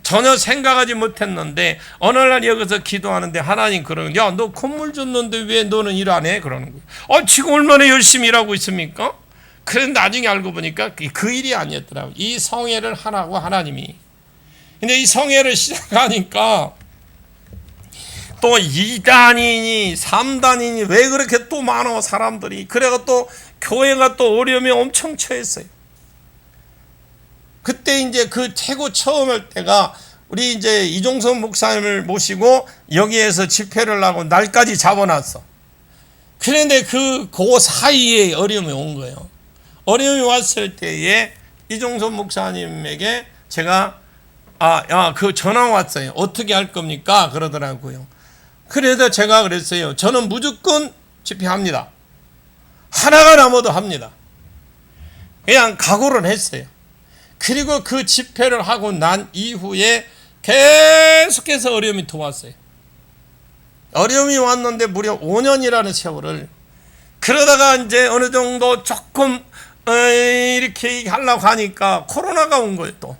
전혀 생각하지 못했는데 어느 날 여기서 기도하는데 하나님 그러는 거예요. 너 건물 줬는데 왜 너는 일 안 해? 그러는 거예요. 지금 얼마나 열심히 일하고 있습니까? 그런데 나중에 알고 보니까 그 일이 아니었더라고요. 이 성회를 하라고 하나님이. 근데 이 성회를 시작하니까 또 2단이니 3단이니 왜 그렇게 또 많아 사람들이. 그래가 또 교회가 또 어려움이 엄청 처했어요. 그때 이제 그 최고 처음 할 때가 우리 이제 이종선 목사님을 모시고 여기에서 집회를 하고 날까지 잡아놨어. 그런데 그 사이에 어려움이 온 거예요. 어려움이 왔을 때에 이종선 목사님에게 제가 그 전화 왔어요. 어떻게 할 겁니까? 그러더라고요. 그래서 제가 그랬어요. 저는 무조건 집회합니다. 하나가 남아도 합니다. 그냥 각오를 했어요. 그리고 그 집회를 하고 난 이후에 계속해서 어려움이 더 왔어요. 어려움이 왔는데 무려 5년이라는 세월을, 그러다가 이제 어느 정도 조금 이렇게 하려고 하니까 코로나가 온 거예요. 또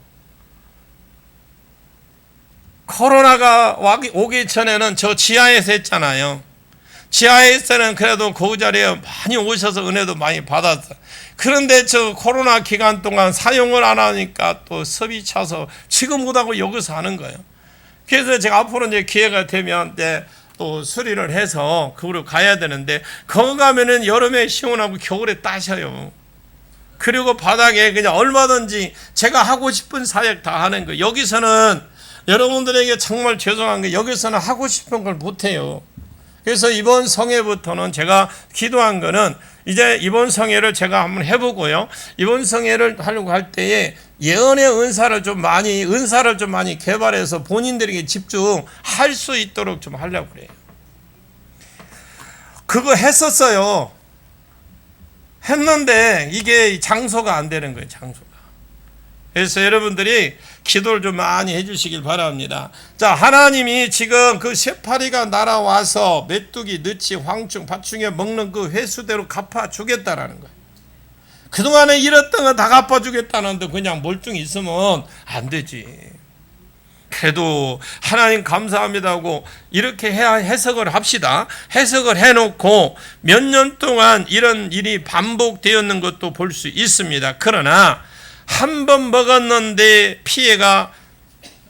코로나가 오기 전에는 저 지하에서 했잖아요. 지하에서는 그래도 그 자리에 많이 오셔서 은혜도 많이 받았어요. 그런데 저 코로나 기간 동안 사용을 안 하니까 또 섭이 차서 지금 못하고 여기서 하는 거예요. 그래서 제가 앞으로 이제 기회가 되면 이제 또 수리를 해서 그걸로 가야 되는데, 거기 가면은 여름에 시원하고 겨울에 따셔요. 그리고 바닥에 그냥 얼마든지 제가 하고 싶은 사역 다 하는 거예요. 여기서는 여러분들에게 정말 죄송한 게, 여기서는 하고 싶은 걸 못해요. 그래서 이번 성회부터는 제가 기도한 거는, 이제 이번 성회를 제가 한번 해보고요. 이번 성회를 하려고 할 때에 예언의 은사를 좀 많이 개발해서 본인들에게 집중할 수 있도록 좀 하려고 그래요. 그거 했었어요. 했는데 이게 장소가 안 되는 거예요. 장소가. 그래서 여러분들이 기도를 좀 많이 해주시길 바랍니다. 자, 하나님이 지금 그 쇠파리가 날아와서 메뚜기, 느치, 황충, 팥충에 먹는 그 회수대로 갚아주겠다라는 거예요. 그동안에 잃었던 거 다 갚아주겠다는데 그냥 멀뚱히 있으면 안 되지. 그래도 하나님 감사합니다 하고 이렇게 해석을 합시다. 해석을 해놓고 몇 년 동안 이런 일이 반복되었는 것도 볼 수 있습니다. 그러나 한 번 먹었는데 피해가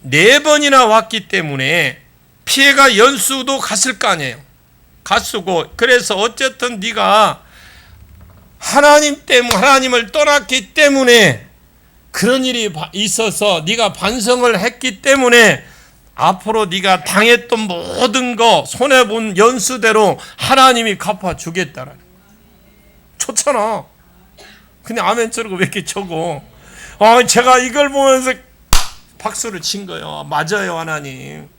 4번이나 왔기 때문에 피해가 연수도 갔을 거 아니에요. 갔고, 그래서 어쨌든 네가 하나님을 떠났기 때문에 그런 일이 있어서 네가 반성을 했기 때문에 앞으로 네가 당했던 모든 거 손해본 연수대로 하나님이 갚아주겠다라는 거야. 좋잖아. 그냥 아멘 쳐고 왜 이렇게 쳐고. 제가 이걸 보면서 박수를 친 거예요. 맞아요, 하나님.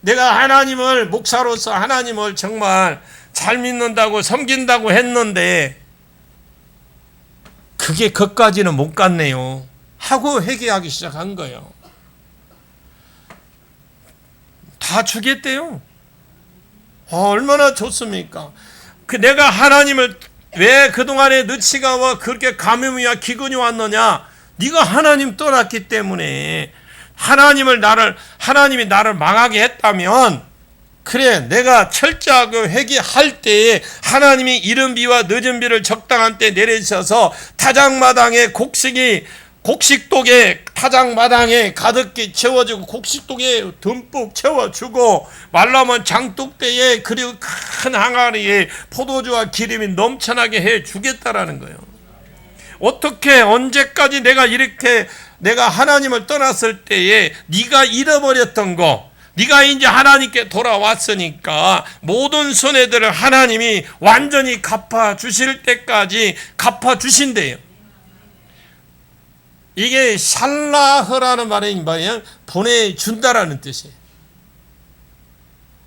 내가 하나님을, 목사로서 하나님을 정말 잘 믿는다고 섬긴다고 했는데 그게 그까지는 못 갔네요 하고 회개하기 시작한 거예요. 다 주겠대요. 얼마나 좋습니까? 내가 하나님을 왜 그동안에 느치가 와 그렇게 감염이야 기근이 왔느냐? 네가 하나님 떠났기 때문에 하나님이 나를 망하게 했다면, 그래 내가 철저하게 회개할 때에 하나님이 이른 비와 늦은 비를 적당한 때 내리셔서 타작마당에 곡식독에 타작마당에 가득히 채워주고 곡식독에 듬뿍 채워주고 말라면 장독대에 그리고 큰 항아리에 포도주와 기름이 넘쳐나게 해주겠다라는 거예요. 어떻게 언제까지 내가 하나님을 떠났을 때에 네가 잃어버렸던 거, 네가 이제 하나님께 돌아왔으니까 모든 손해들을 하나님이 완전히 갚아주실 때까지 갚아주신대요. 이게 샬라흐라는 말이 뭐예요? 보내준다라는 뜻이에요.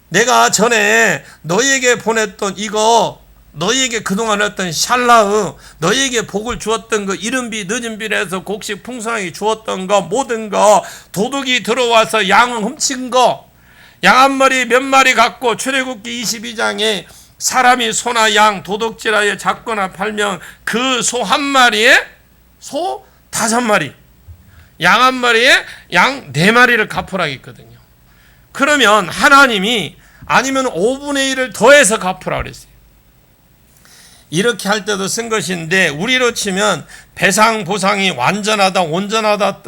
내가 전에 너희에게 보냈던 이거, 너희에게 그동안 했던 샬라흐, 너희에게 복을 주었던 거, 이른 비 늦은 비에서 곡식 풍성하게 주었던 거, 모든 거, 도둑이 들어와서 양 훔친 거, 양 한 마리 몇 마리 갖고 출애굽기 22장에 사람이 소나 양 도둑질하여 잡거나 팔면 그 소 한 마리에 소 5마리, 양 한 마리에 양 4마리를 갚으라 했거든요. 그러면 하나님이 아니면 5분의 1을 더해서 갚으라 그랬어요. 이렇게 할 때도 쓴 것인데, 우리로 치면 배상 보상이 완전하다 온전하다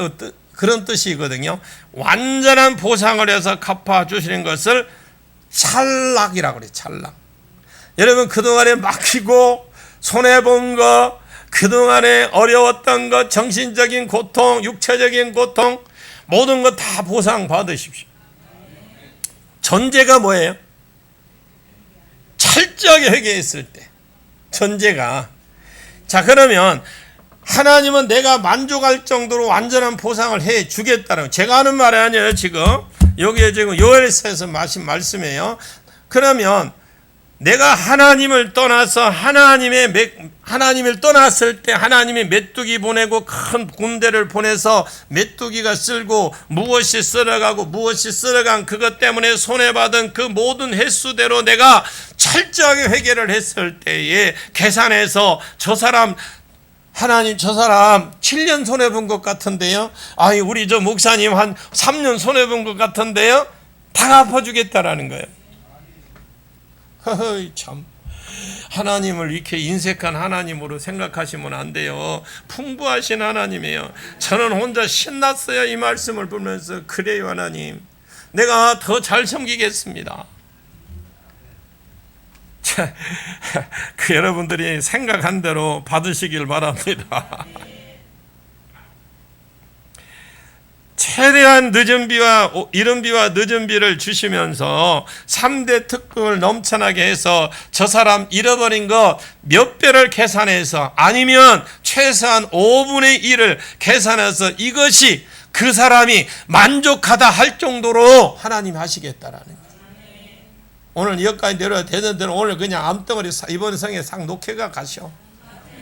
그런 뜻이거든요. 완전한 보상을 해서 갚아주시는 것을 찰락이라고 그래요. 찰락. 여러분 그동안에 막히고 손해본 거, 그동안에 어려웠던 것, 정신적인 고통, 육체적인 고통, 모든 것 다 보상 받으십시오. 전제가 뭐예요? 철저하게 회개했을 때 전제가. 자, 그러면 하나님은 내가 만족할 정도로 완전한 보상을 해 주겠다는, 제가 하는 말이 아니에요. 지금 여기에 지금 요엘서에서 마신 말씀이에요. 그러면 내가 하나님을 떠나서 하나님을 떠났을 때 하나님이 메뚜기 보내고 큰 군대를 보내서 메뚜기가 쓸고 무엇이 쓸어가고 무엇이 쓸어간 그것 때문에 손해받은 그 모든 횟수대로 내가 철저하게 회개를 했을 때에 계산해서 저 사람 7년 손해본 것 같은데요. 아니 우리 저 목사님 한 3년 손해본 것 같은데요. 다 갚아주겠다라는 거예요. 허허이 참, 하나님을 이렇게 인색한 하나님으로 생각하시면 안 돼요. 풍부하신 하나님이에요. 저는 혼자 신났어요. 이 말씀을 보면서 그래요 하나님, 내가 더 잘 섬기겠습니다. 자, 그 여러분들이 생각한 대로 받으시길 바랍니다. 최대한 늦은 비와 이른 비와 늦은 비를 주시면서 3대 특급을 넘쳐나게 해서 저 사람 잃어버린 거 몇 배를 계산해서, 아니면 최소한 5분의 1을 계산해서 이것이 그 사람이 만족하다 할 정도로 하나님 하시겠다라는 거예요. 오늘 여기까지 내려야 되는 대로 오늘 그냥 암덩어리 이번 성에 싹 녹여가 가시오.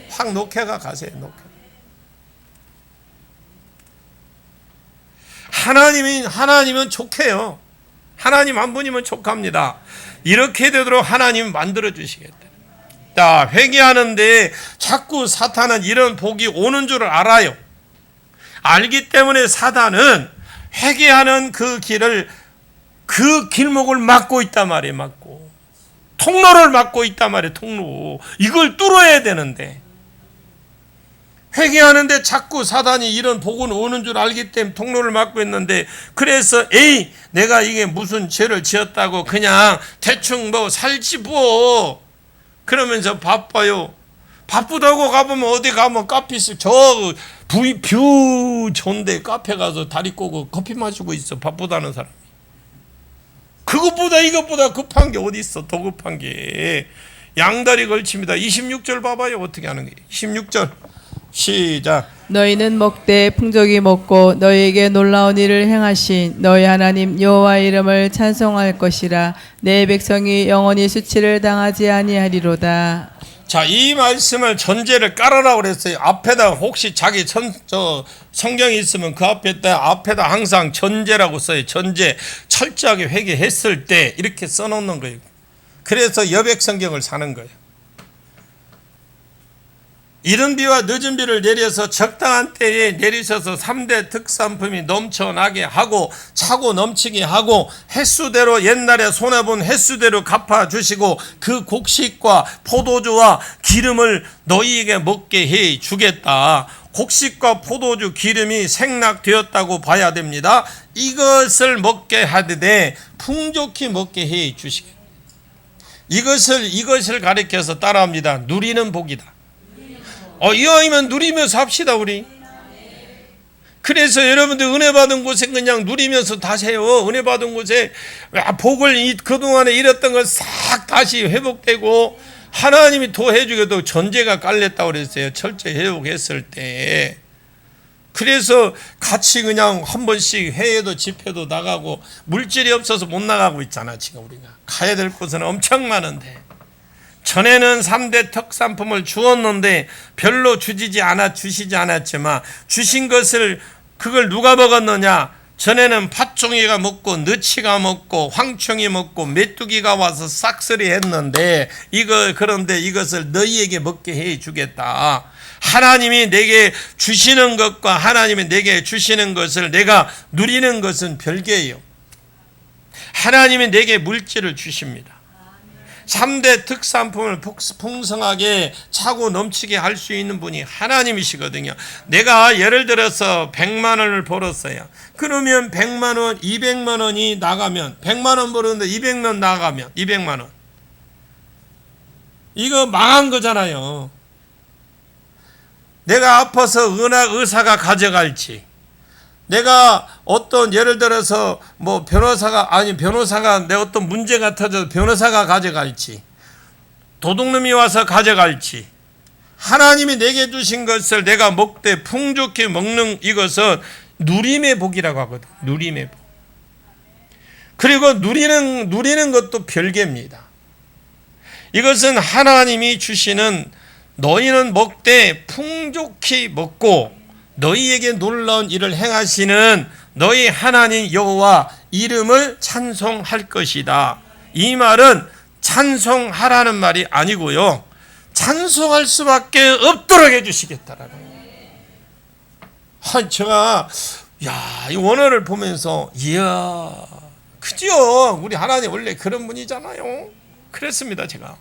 확 녹여가 가세요. 하나님은 촉해요. 하나님 한 분이면 촉합니다. 이렇게 되도록 하나님 만들어 주시겠다. 자, 회개하는데 자꾸 사탄은 이런 복이 오는 줄 알아요. 알기 때문에 사단은 회개하는 그 길목을 막고 있단 말이에요. 막고 통로를 막고 있단 말이에요. 통로, 이걸 뚫어야 되는데 회개하는데 자꾸 사단이 이런 복은 오는 줄 알기 때문에 통로를 막고 있는데, 그래서 내가 이게 무슨 죄를 지었다고 그냥 대충 뭐 살지 뭐 그러면서 바빠요. 바쁘다고 가보면 어디 가면 카페 있어. 저 뷰 좋은데 카페 가서 다리 꼬고 커피 마시고 있어. 바쁘다는 사람이. 그것보다 이것보다 급한 게 어디 있어. 더 급한 게 양다리 걸칩니다. 26절 봐봐요. 어떻게 하는 게. 26절 시작. 너희는 먹되 풍족이 먹고 너희에게 놀라운 일을 행하신 너희 하나님 여호와의 이름을 찬송할 것이라. 내 백성이 영원히 수치를 당하지 아니하리로다. 자, 이 말씀을 전제를 깔아라고 그랬어요. 앞에다 혹시 자기 성경이 있으면 그 앞에다 항상 전제라고 써요. 전제. 철저하게 회개했을 때 이렇게 써놓는 거예요. 그래서 여백 성경을 사는 거예요. 이른 비와 늦은 비를 내려서 적당한 때에 내리셔서 3대 특산품이 넘쳐나게 하고 차고 넘치게 하고 횟수대로, 옛날에 손해본 횟수대로 갚아주시고 그 곡식과 포도주와 기름을 너희에게 먹게 해 주겠다. 곡식과 포도주, 기름이 생략되었다고 봐야 됩니다. 이것을 먹게 하되 풍족히 먹게 해 주시겠다. 이것을 가리켜서 따라합니다. 누리는 복이다. 이왕이면 누리면서 합시다 우리. 그래서 여러분들 은혜 받은 곳에 그냥 누리면서 다세요. 은혜 받은 곳에 복을 그동안에 잃었던 걸 싹 다시 회복되고, 하나님이 더 해주게도 전제가 깔렸다고 그랬어요. 철저히 회복했을 때. 그래서 같이 그냥 한 번씩 회에도 집회도 나가고, 물질이 없어서 못 나가고 있잖아. 지금 우리가 가야 될 곳은 엄청 많은데, 전에는 3대 특산품을 주었는데 별로 주시지 않았지만 주신 것을 그걸 누가 먹었느냐? 전에는 팥종이가 먹고 너치가 먹고 황충이 먹고 메뚜기가 와서 싹쓸이 했는데 그런데 이것을 너희에게 먹게 해 주겠다. 하나님이 내게 주시는 것과 하나님이 내게 주시는 것을 내가 누리는 것은 별개예요. 하나님이 내게 물질을 주십니다. 3대 특산품을 풍성하게 차고 넘치게 할 수 있는 분이 하나님이시거든요. 내가 예를 들어서 100만 원을 벌었어요. 그러면 100만 원, 200만 원이 나가면, 100만 원 벌었는데 200만 나가면 200만 원. 이거 망한 거잖아요. 내가 아파서 의사가 가져갈지, 내가 어떤 예를 들어서 변호사가 내 어떤 문제가 터져서 변호사가 가져갈지, 도둑놈이 와서 가져갈지, 하나님이 내게 주신 것을 내가 먹되 풍족히 먹는 이것은 누림의 복이라고 하거든. 누림의 복. 그리고 누리는 것도 별개입니다. 이것은 하나님이 주시는, 너희는 먹되 풍족히 먹고 너희에게 놀라운 일을 행하시는 너희 하나님 여호와 이름을 찬송할 것이다. 이 말은 찬송하라는 말이 아니고요, 찬송할 수밖에 없도록 해주시겠다라는 거예요. 제가 이 원어를 보면서 이야, 그죠? 우리 하나님 원래 그런 분이잖아요. 그랬습니다. 제가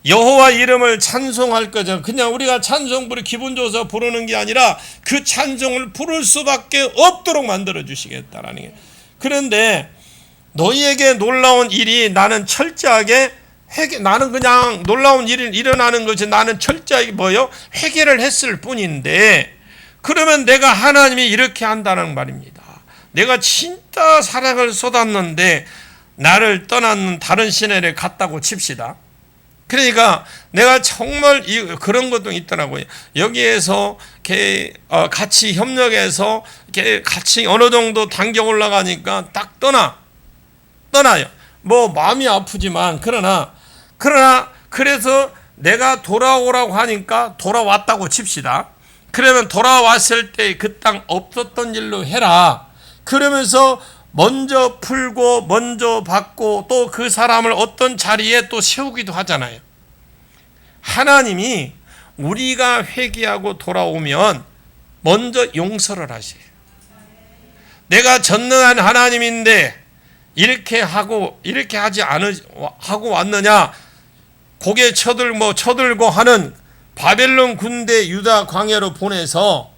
여호와 이름을 찬송할 거죠. 그냥 우리가 찬송부를 기분 좋아서 부르는 게 아니라 그 찬송을 부를 수밖에 없도록 만들어 주시겠다라는 게. 그런데 너희에게 놀라운 일이, 나는 철저하게 나는 그냥 놀라운 일이 일어나는 것이, 나는 철저하게 회개를 했을 뿐인데, 그러면 내가 하나님이 이렇게 한다는 말입니다. 내가 진짜 사랑을 쏟았는데 나를 떠나는 다른 시내를 갔다고 칩시다. 그러니까 내가 정말 그런 것도 있더라고요. 여기에서 같이 협력해서 같이 어느 정도 당겨 올라가니까 딱 떠나요. 마음이 아프지만 그래서 내가 돌아오라고 하니까 돌아왔다고 칩시다. 그러면 돌아왔을 때 그 땅 없었던 일로 해라. 그러면서 먼저 풀고 먼저 받고 또 그 사람을 어떤 자리에 또 세우기도 하잖아요. 하나님이 우리가 회개하고 돌아오면 먼저 용서를 하세요. 내가 전능한 하나님인데 이렇게 하지 하고 왔느냐, 고개 쳐들고 하는 바벨론 군대 유다 광야로 보내서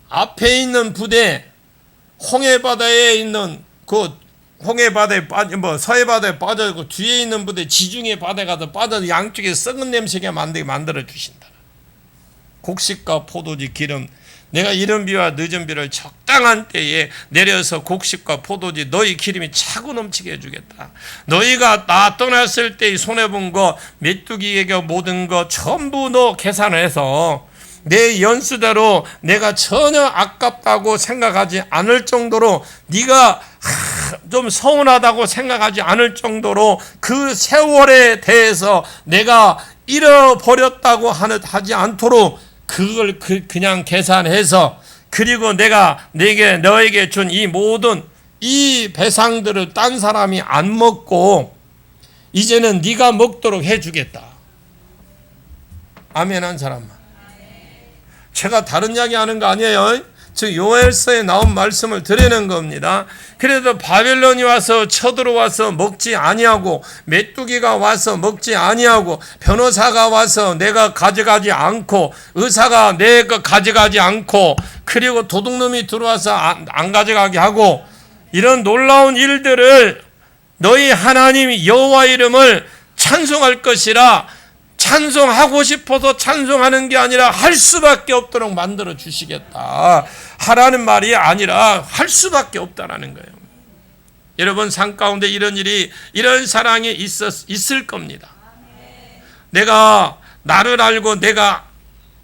앞에 있는 부대, 홍해바다에 있는 홍해바다에 서해바다에 빠져있고 뒤에 있는 부대 지중해 바다에 가서 빠져서 양쪽에 썩은 냄새가 만들어 주신다. 곡식과 포도주 기름, 내가 이른 비와 늦은 비를 적당한 때에 내려서 곡식과 포도주 너희 기름이 차고 넘치게 해주겠다. 너희가 나 떠났을 때 손해본 거, 메뚜기에게 모든 거 전부 너 계산을 해서 내 연수대로 내가 전혀 아깝다고 생각하지 않을 정도로, 네가 좀 서운하다고 생각하지 않을 정도로 그 세월에 대해서 내가 잃어버렸다고 하지 않도록 그걸 그냥 계산해서, 그리고 내가 너에게 준 이 모든 이 배상들을 딴 사람이 안 먹고 이제는 네가 먹도록 해주겠다. 아멘 한 사람만. 제가 다른 이야기 하는 거 아니에요. 즉 요엘서에 나온 말씀을 드리는 겁니다. 그래도 바벨론이 와서 쳐들어와서 먹지 아니하고, 메뚜기가 와서 먹지 아니하고, 변호사가 와서 내가 가져가지 않고, 의사가 내 거 가져가지 않고, 그리고 도둑놈이 들어와서 안 가져가게 하고, 이런 놀라운 일들을 너희 하나님 여호와 이름을 찬송할 것이라, 찬송하고 싶어서 찬송하는 게 아니라 할 수밖에 없도록 만들어 주시겠다 하라는 말이 아니라 할 수밖에 없다라는 거예요. 여러분 삶 가운데 이런 일이, 이런 사랑이 있을 겁니다. 내가 나를 알고 내가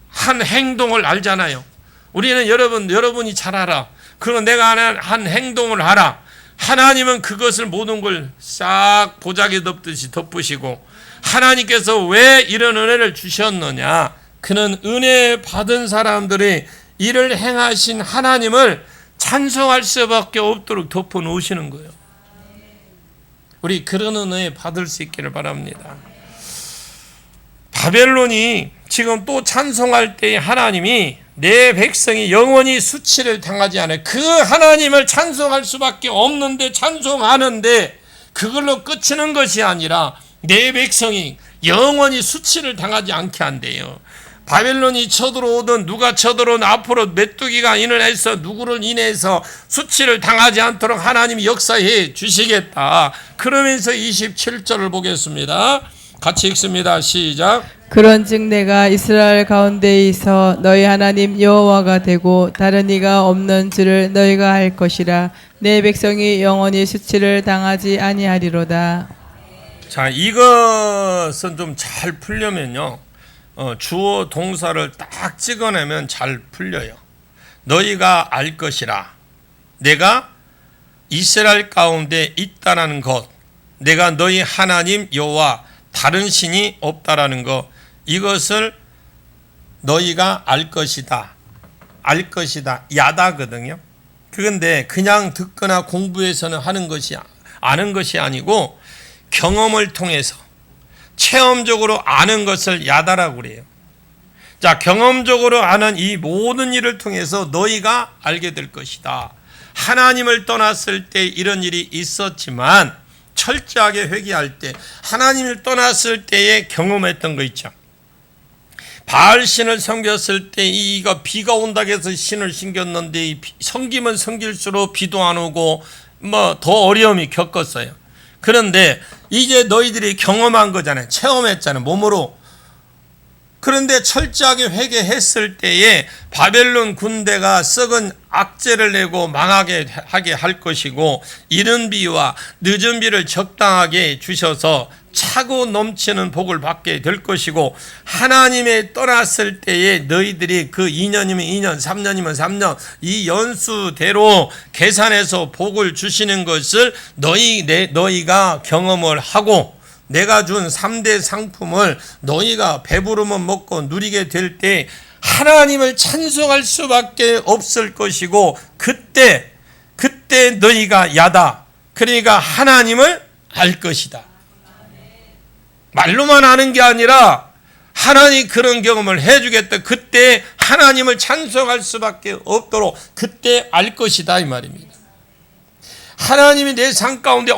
한 행동을 알잖아요. 우리는 여러분이 잘 알아. 그리고 내가 한 행동을 알아. 하나님은 그것을 모든 걸 싹 보자기 덮듯이 덮으시고, 하나님께서 왜 이런 은혜를 주셨느냐, 그는 은혜 받은 사람들이 이를 행하신 하나님을 찬송할 수밖에 없도록 덮어 놓으시는 거예요. 우리 그런 은혜 받을 수 있기를 바랍니다. 바벨론이 지금 또 찬송할 때에 하나님이 내 백성이 영원히 수치를 당하지 않아요. 그 하나님을 찬송할 수밖에 없는데 찬송하는데 그걸로 끝이는 것이 아니라 내 백성이 영원히 수치를 당하지 않게 한대요. 바벨론이 쳐들어오든 누가 쳐들어오든 앞으로 메뚜기가 인해서 누구를 인해서 수치를 당하지 않도록 하나님이 역사해 주시겠다. 그러면서 27절을 보겠습니다. 같이 읽습니다. 시작. 그런즉 내가 이스라엘 가운데에 있어 너희 하나님 여호와가 되고 다른 이가 없는 줄을 너희가 알 것이라. 내 백성이 영원히 수치를 당하지 아니하리로다. 자, 이것은 좀 잘 풀려면요, 주어 동사를 딱 찍어내면 잘 풀려요. 너희가 알 것이라. 내가 이스라엘 가운데 있다라는 것, 내가 너희 하나님 여호와 다른 신이 없다라는 것, 이것을 너희가 알 것이다. 알 것이다. 야다거든요. 그런데 그냥 듣거나 공부해서는 하는 것이 아는 것이 아니고 경험을 통해서 체험적으로 아는 것을 야다라고 그래요. 자, 경험적으로 아는 이 모든 일을 통해서 너희가 알게 될 것이다. 하나님을 떠났을 때 이런 일이 있었지만 철저하게 회개할 때, 하나님을 떠났을 때에 경험했던 거 있죠. 바알 신을 섬겼을 때 이가 비가 온다고 해서 신을 섬겼는데 섬기면 섬길수록 비도 안 오고 뭐 더 어려움이 겪었어요. 그런데 이제 너희들이 경험한 거잖아요. 체험했잖아요. 몸으로. 그런데 철저하게 회개했을 때에 바벨론 군대가 썩은 악재를 내고 망하게 하게 할 것이고, 이른 비와 늦은 비를 적당하게 주셔서 차고 넘치는 복을 받게 될 것이고, 하나님에 떠났을 때에 너희들이 그 2년이면 2년, 3년이면 3년 이 연수대로 계산해서 복을 주시는 것을 너희가 경험을 하고, 내가 준 3대 상품을 너희가 배부르면 먹고 누리게 될 때 하나님을 찬송할 수밖에 없을 것이고, 그때 너희가 야다. 그러니까 하나님을 알 것이다. 말로만 아는 게 아니라 하나님 그런 경험을 해주겠다. 그때 하나님을 찬송할 수밖에 없도록 그때 알 것이다 이 말입니다. 하나님이 내 삶 가운데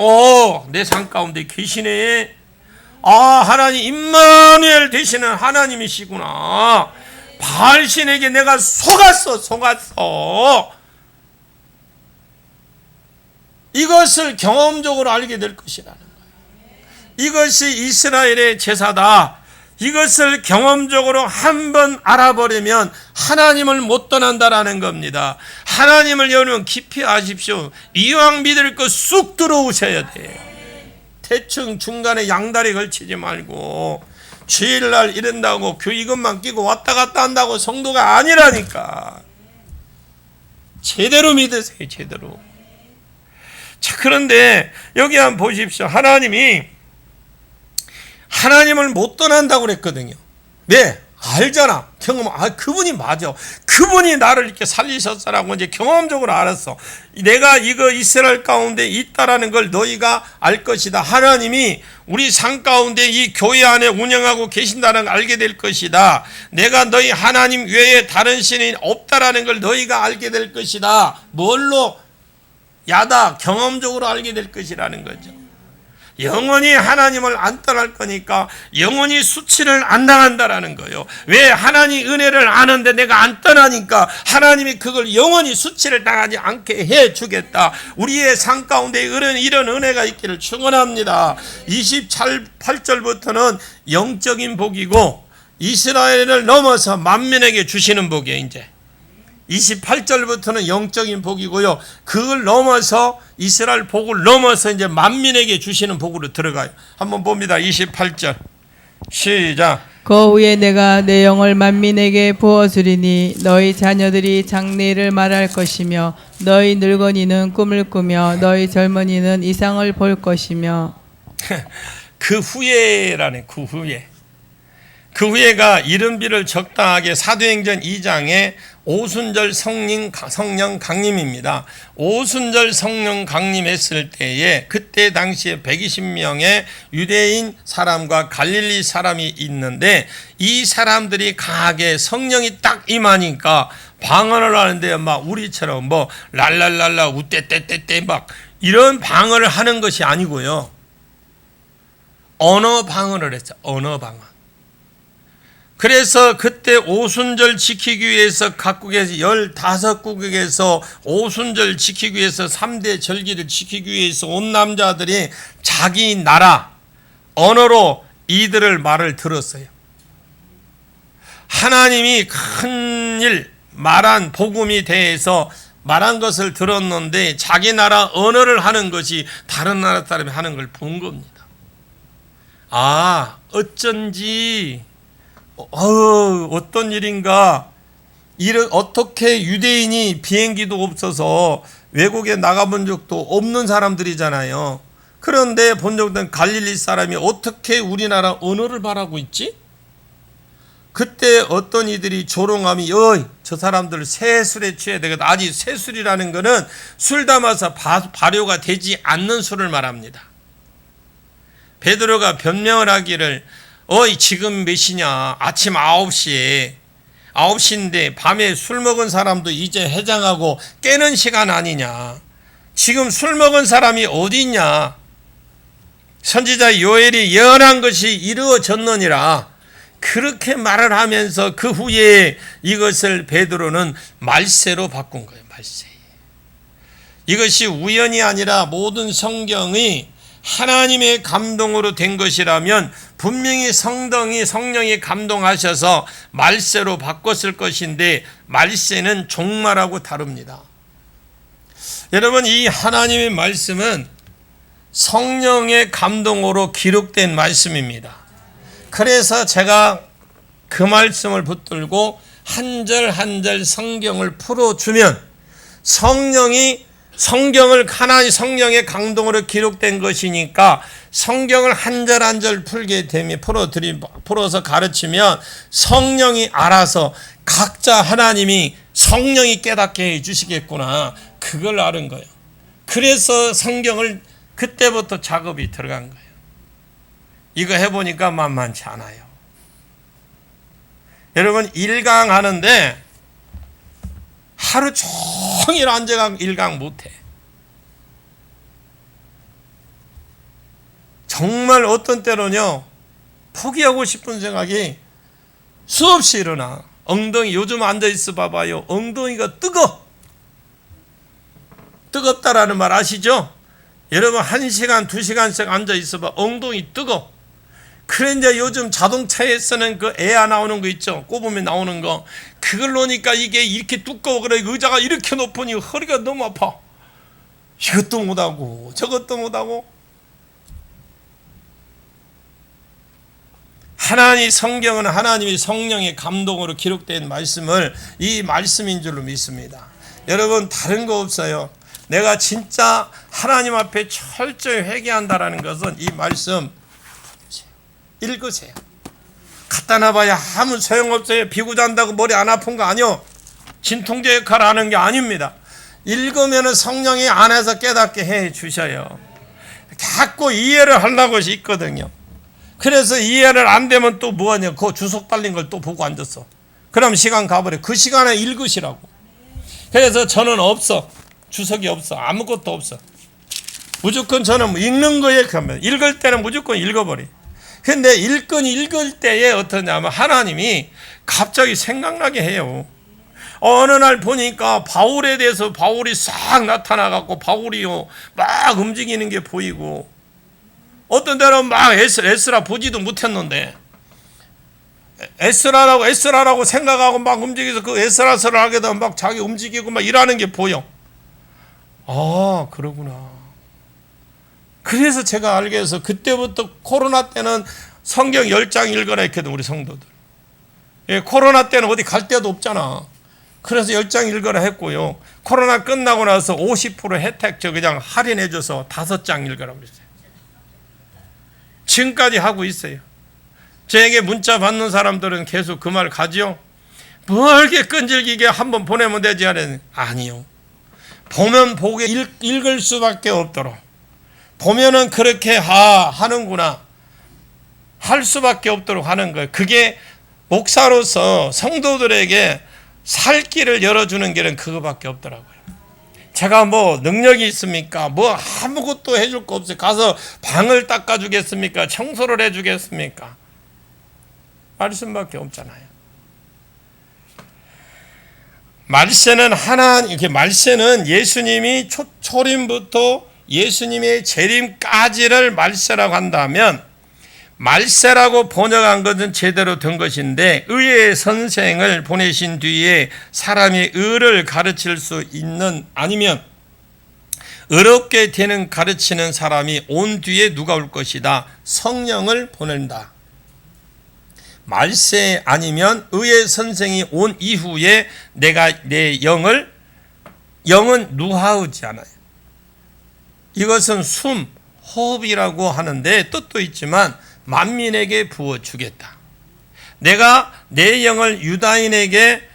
내 삶 가운데 계시네. 하나님 임마누엘 되시는 하나님이시구나. 바알신에게 내가 속았어. 이것을 경험적으로 알게 될 것이라는 거예요. 이것이 이스라엘의 제사다. 이것을 경험적으로 한번 알아버리면 하나님을 못 떠난다라는 겁니다. 하나님을 여러분 깊이 아십시오. 이왕 믿을 거 쑥 들어오셔야 돼요. 대충 중간에 양다리 걸치지 말고 주일날 이런다고 이것만 끼고 왔다 갔다 한다고 성도가 아니라니까. 제대로 믿으세요. 제대로. 자, 그런데 여기 한번 보십시오. 하나님을 못 떠난다고 그랬거든요. 왜? 알잖아. 그분이 맞아. 그분이 나를 이렇게 살리셨어라고 이제 경험적으로 알았어. 내가 이거 이스라엘 가운데 있다라는 걸 너희가 알 것이다. 하나님이 우리 삶 가운데 이 교회 안에 운영하고 계신다는 걸 알게 될 것이다. 내가 너희 하나님 외에 다른 신이 없다라는 걸 너희가 알게 될 것이다. 뭘로? 야다. 경험적으로 알게 될 것이라는 거죠. 영원히 하나님을 안 떠날 거니까 영원히 수치를 안 당한다라는 거예요. 왜? 하나님 은혜를 아는데 내가 안 떠나니까 하나님이 그걸 영원히 수치를 당하지 않게 해주겠다. 우리의 삶 가운데 이런 은혜가 있기를 축원합니다. 28절부터는 영적인 복이고 이스라엘을 넘어서 만민에게 주시는 복이에요. 이제 28절부터는 영적인 복이고요. 그걸 넘어서 이스라엘 복을 넘어서 이제 만민에게 주시는 복으로 들어가요. 한번 봅니다. 28절 시작. 그 후에 내가 내 영을 만민에게 부어주리니 너희 자녀들이 장래를 말할 것이며 너희 늙은이는 꿈을 꾸며 너희 젊은이는 이상을 볼 것이며. 그 후에라네. 그 후에가 이른비를 적당하게 사도행전 2장에 오순절 성령 강림입니다. 오순절 성령 강림했을 때에 그때 당시에 120명의 유대인 사람과 갈릴리 사람이 있는데 이 사람들이 강하게 성령이 딱 임하니까 방언을 하는데 막 우리처럼 뭐 랄랄랄라 우떼떼떼떼 막 이런 방언을 하는 것이 아니고요. 언어 방언을 했죠. 언어 방언. 그래서 그때 오순절 지키기 위해서 각국에서 15국에서 오순절 지키기 위해서 3대 절기를 지키기 위해서 온 남자들이 자기 나라 언어로 이들을 말을 들었어요. 하나님이 큰 일 말한 복음에 대해서 말한 것을 들었는데 자기 나라 언어를 하는 것이 다른 나라 사람이 하는 걸 본 겁니다. 어쩐지 어떤 일인가, 어떻게 유대인이 비행기도 없어서 외국에 나가본 적도 없는 사람들이잖아요. 그런데 본 적도 없는 갈릴리 사람이 어떻게 우리나라 언어를 말하고 있지? 그때 어떤 이들이 조롱함이 저 사람들 새술에 취해야 되겠다. 아니, 새술이라는 것은 술 담아서 발효가 되지 않는 술을 말합니다. 베드로가 변명을 하기를 지금 몇 시냐? 아침 9시인데 밤에 술 먹은 사람도 이제 해장하고 깨는 시간 아니냐? 지금 술 먹은 사람이 어디 있냐? 선지자 요엘이 예언한 것이 이루어졌느니라. 그렇게 말을 하면서 그 후에 이것을 베드로는 말세로 바꾼 거예요. 말세. 이것이 우연이 아니라 모든 성경이 하나님의 감동으로 된 것이라면 분명히 성령이 감동하셔서 말세로 바꿨을 것인데, 말세는 종말하고 다릅니다. 여러분, 이 하나님의 말씀은 성령의 감동으로 기록된 말씀입니다. 그래서 제가 그 말씀을 붙들고 한 절 한 절 성경을 풀어주면, 성령의 성령의 감동으로 기록된 것이니까 성경을 한 절 한 절 풀게 되면, 풀어서 가르치면 성령이 알아서 각자 하나님이 성령이 깨닫게 해주시겠구나, 그걸 아는 거예요. 그래서 성경을 그때부터 작업이 들어간 거예요. 이거 해보니까 만만치 않아요. 여러분, 1강 하는데 하루 종일 앉아가 1강 못해. 정말 어떤 때로는요, 포기하고 싶은 생각이 수없이 일어나. 엉덩이, 요즘 앉아있어 봐봐요. 엉덩이가 뜨겁다라는 말 아시죠? 여러분, 1시간, 2시간씩 앉아있어 봐. 엉덩이 뜨거. 그런데 요즘 자동차에 쓰는 그 에어 나오는 거 있죠? 꼽으면 나오는 거. 그걸 놓으니까 이게 이렇게 두꺼워. 그래, 의자가 이렇게 높으니 허리가 너무 아파. 이것도 못하고 저것도 못하고. 성경은 하나님의 성령의 감동으로 기록된 말씀을 이 말씀인 줄로 믿습니다. 여러분, 다른 거 없어요. 내가 진짜 하나님 앞에 철저히 회개한다라는 것은 이 말씀 읽으세요. 갖다 놔봐야 아무 소용없어요. 비고 잔다고 머리 안 아픈 거 아니요. 진통제 역할을 하는 게 아닙니다. 읽으면 성령이 안에서 깨닫게 해 주셔요. 자꾸 이해를 하려고 있거든요. 그래서 이해를 안 되면 또 뭐하냐, 그 주석 달린 걸 또 보고 앉았어. 그럼 시간 가버려. 그 시간에 읽으시라고. 그래서 저는 주석이 없어. 아무것도 없어. 무조건 저는 읽는 거에 가면, 읽을 때는 무조건 읽어버려. 근데 읽을 때에 어떠냐면 하나님이 갑자기 생각나게 해요. 어느 날 보니까 바울에 대해서 바울이 싹 나타나갖고 바울이요 막 움직이는 게 보이고, 어떤 때는 막 에스라 보지도 못했는데 에스라라고 생각하고 막 움직여서 그 에스라서를 하게 되면 막 자기 움직이고 막 일하는 게 보여. 아, 그러구나. 그래서 제가 알게 해서 그때부터 코로나 때는 성경 10장 읽어라 했거든, 우리 성도들. 예, 코로나 때는 어디 갈 데도 없잖아. 그래서 10장 읽어라 했고요. 코로나 끝나고 나서 50% 혜택 그냥 할인해줘서 5장 읽으라고 그랬어요. 지금까지 하고 있어요. 저에게 문자 받는 사람들은 계속 그 말 가지요. 뭘 이렇게 끈질기게 한번 보내면 되지 않아요? 아니요. 보면 보게 읽을 수밖에 없도록, 보면은 그렇게 하는구나 할 수밖에 없도록 하는 거예요. 그게 목사로서 성도들에게 살 길을 열어주는 길은 그거밖에 없더라고요. 제가 뭐 능력이 있습니까? 뭐 아무것도 해줄 거 없어요. 가서 방을 닦아주겠습니까? 청소를 해주겠습니까? 말씀밖에 없잖아요. 말세는 예수님이 초림부터 예수님의 재림까지를 말세라고 한다면, 말세라고 번역한 것은 제대로 된 것인데, 의의 선생을 보내신 뒤에 사람이 의를 가르칠 수 있는, 아니면 의롭게 되는 가르치는 사람이 온 뒤에 누가 올 것이다. 성령을 보낸다. 말세 아니면 의의 선생이 온 이후에 내가 내 영은 누하우지 않아요. 이것은 숨, 호흡이라고 하는데 뜻도 있지만 만민에게 부어주겠다. 내가 내 영을 유대인에게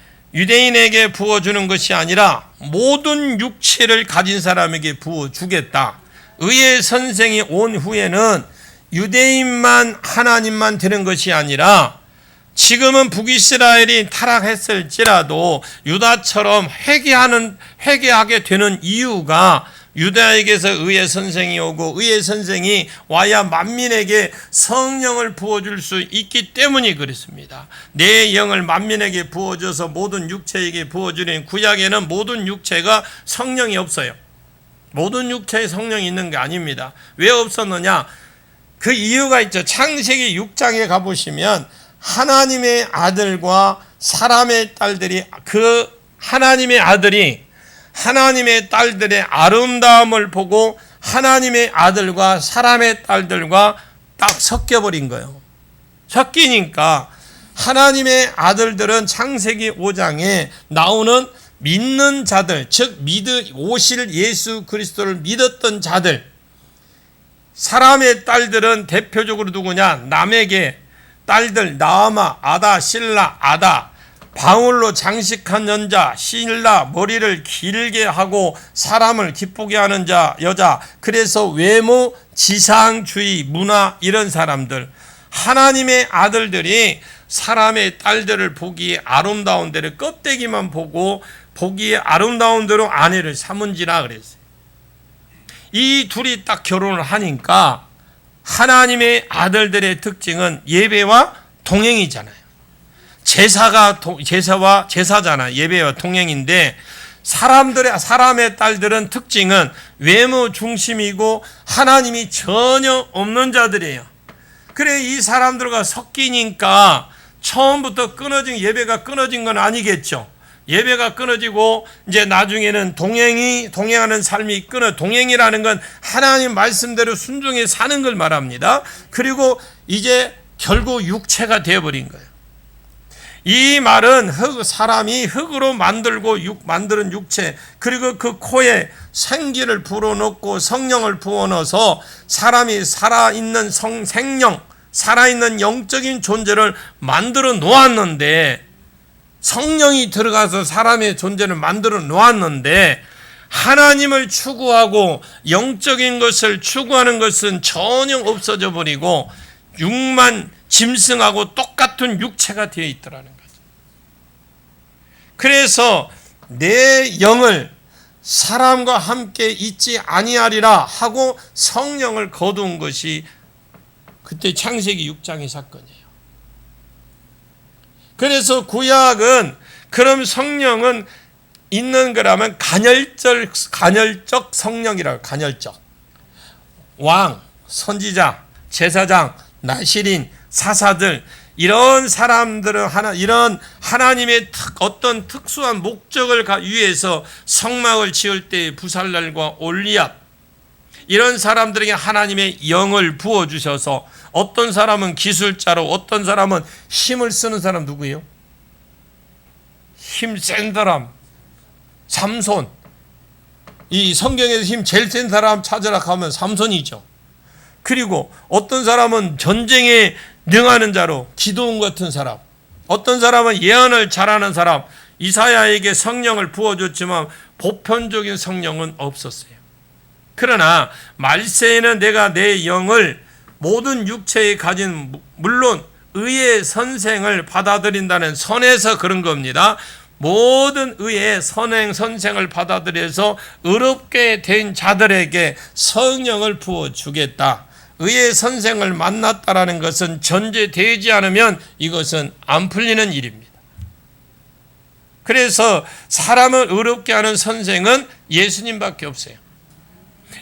부어주는 것이 아니라 모든 육체를 가진 사람에게 부어주겠다. 의의 선생이 온 후에는 유대인만 하나님만 되는 것이 아니라 지금은 북이스라엘이 타락했을지라도 유다처럼 회개하게 되는 이유가 유다에게서 의의 선생이 오고 의의 선생이 와야 만민에게 성령을 부어줄 수 있기 때문이 그렇습니다. 내 영을 만민에게 부어줘서 모든 육체에게 부어주는 구약에는 모든 육체가 성령이 없어요. 모든 육체에 성령이 있는 게 아닙니다. 왜 없었느냐? 그 이유가 있죠. 창세기 6장에 가보시면 하나님의 아들과 사람의 딸들이 하나님의 딸들의 아름다움을 보고 하나님의 아들과 사람의 딸들과 딱 섞여버린 거예요. 섞이니까 하나님의 아들들은 창세기 5장에 나오는 믿는 자들, 즉 오실 예수 그리스도를 믿었던 자들, 사람의 딸들은 대표적으로 누구냐? 남에게 딸들 나아마, 아다, 실라, 아다, 방울로 장식한 여자, 실라, 머리를 길게 하고 사람을 기쁘게 하는 여자, 그래서 외모, 지상주의, 문화 이런 사람들, 하나님의 아들들이 사람의 딸들을 보기에 아름다운 데를 껍데기만 보고 보기에 아름다운 대로 아내를 삼은지라 그랬어요. 이 둘이 딱 결혼을 하니까 하나님의 아들들의 특징은 예배와 동행이잖아요. 제사잖아. 예배와 동행인데 사람의 딸들은 특징은 외모 중심이고 하나님이 전혀 없는 자들이에요. 그래 이 사람들과 섞이니까 처음부터 예배가 끊어진 건 아니겠죠. 예배가 끊어지고 이제 나중에는 동행하는 삶이 동행이라는 건 하나님 말씀대로 순종해 사는 걸 말합니다. 그리고 이제 결국 육체가 되어버린 거예요. 이 말은 사람이 흙으로 만드는 육체, 그리고 그 코에 생기를 불어넣고 성령을 부어넣어서 사람이 살아있는 살아있는 영적인 존재를 만들어 놓았는데, 성령이 들어가서 사람의 존재를 만들어 놓았는데 하나님을 추구하고 영적인 것을 추구하는 것은 전혀 없어져 버리고 육만 짐승하고 똑같은 육체가 되어 있더라는 거죠. 그래서 내 영을 사람과 함께 있지 아니하리라 하고 성령을 거두은 것이 그때 창세기 6장의 사건이에요. 그래서 구약은 그럼 성령은 있는 거라면 간헐적 성령이라고. 간헐적 왕, 선지자, 제사장, 나실인, 사사들 이런 사람들은 이런 하나님의 어떤 특수한 목적을 위해서 성막을 지을 때 부살렐과 올리압 이런 사람들에게 하나님의 영을 부어주셔서 어떤 사람은 기술자로 어떤 사람은 힘을 쓰는 사람 누구예요? 힘 센 사람 삼손. 이 성경에서 힘 제일 센 사람 찾으라 하면 삼손이죠. 그리고 어떤 사람은 전쟁에 능하는 자로 기도원 같은 사람, 어떤 사람은 예언을 잘하는 사람, 이사야에게 성령을 부어줬지만 보편적인 성령은 없었어요. 그러나 말세에는 내가 내 영을 모든 육체에 가진, 물론 의의 선생을 받아들인다는 선에서 그런 겁니다. 모든 의의 선생을 받아들여서 의롭게 된 자들에게 성령을 부어주겠다. 의의 선생을 만났다라는 것은 전제되지 않으면 이것은 안 풀리는 일입니다. 그래서 사람을 의롭게 하는 선생은 예수님밖에 없어요.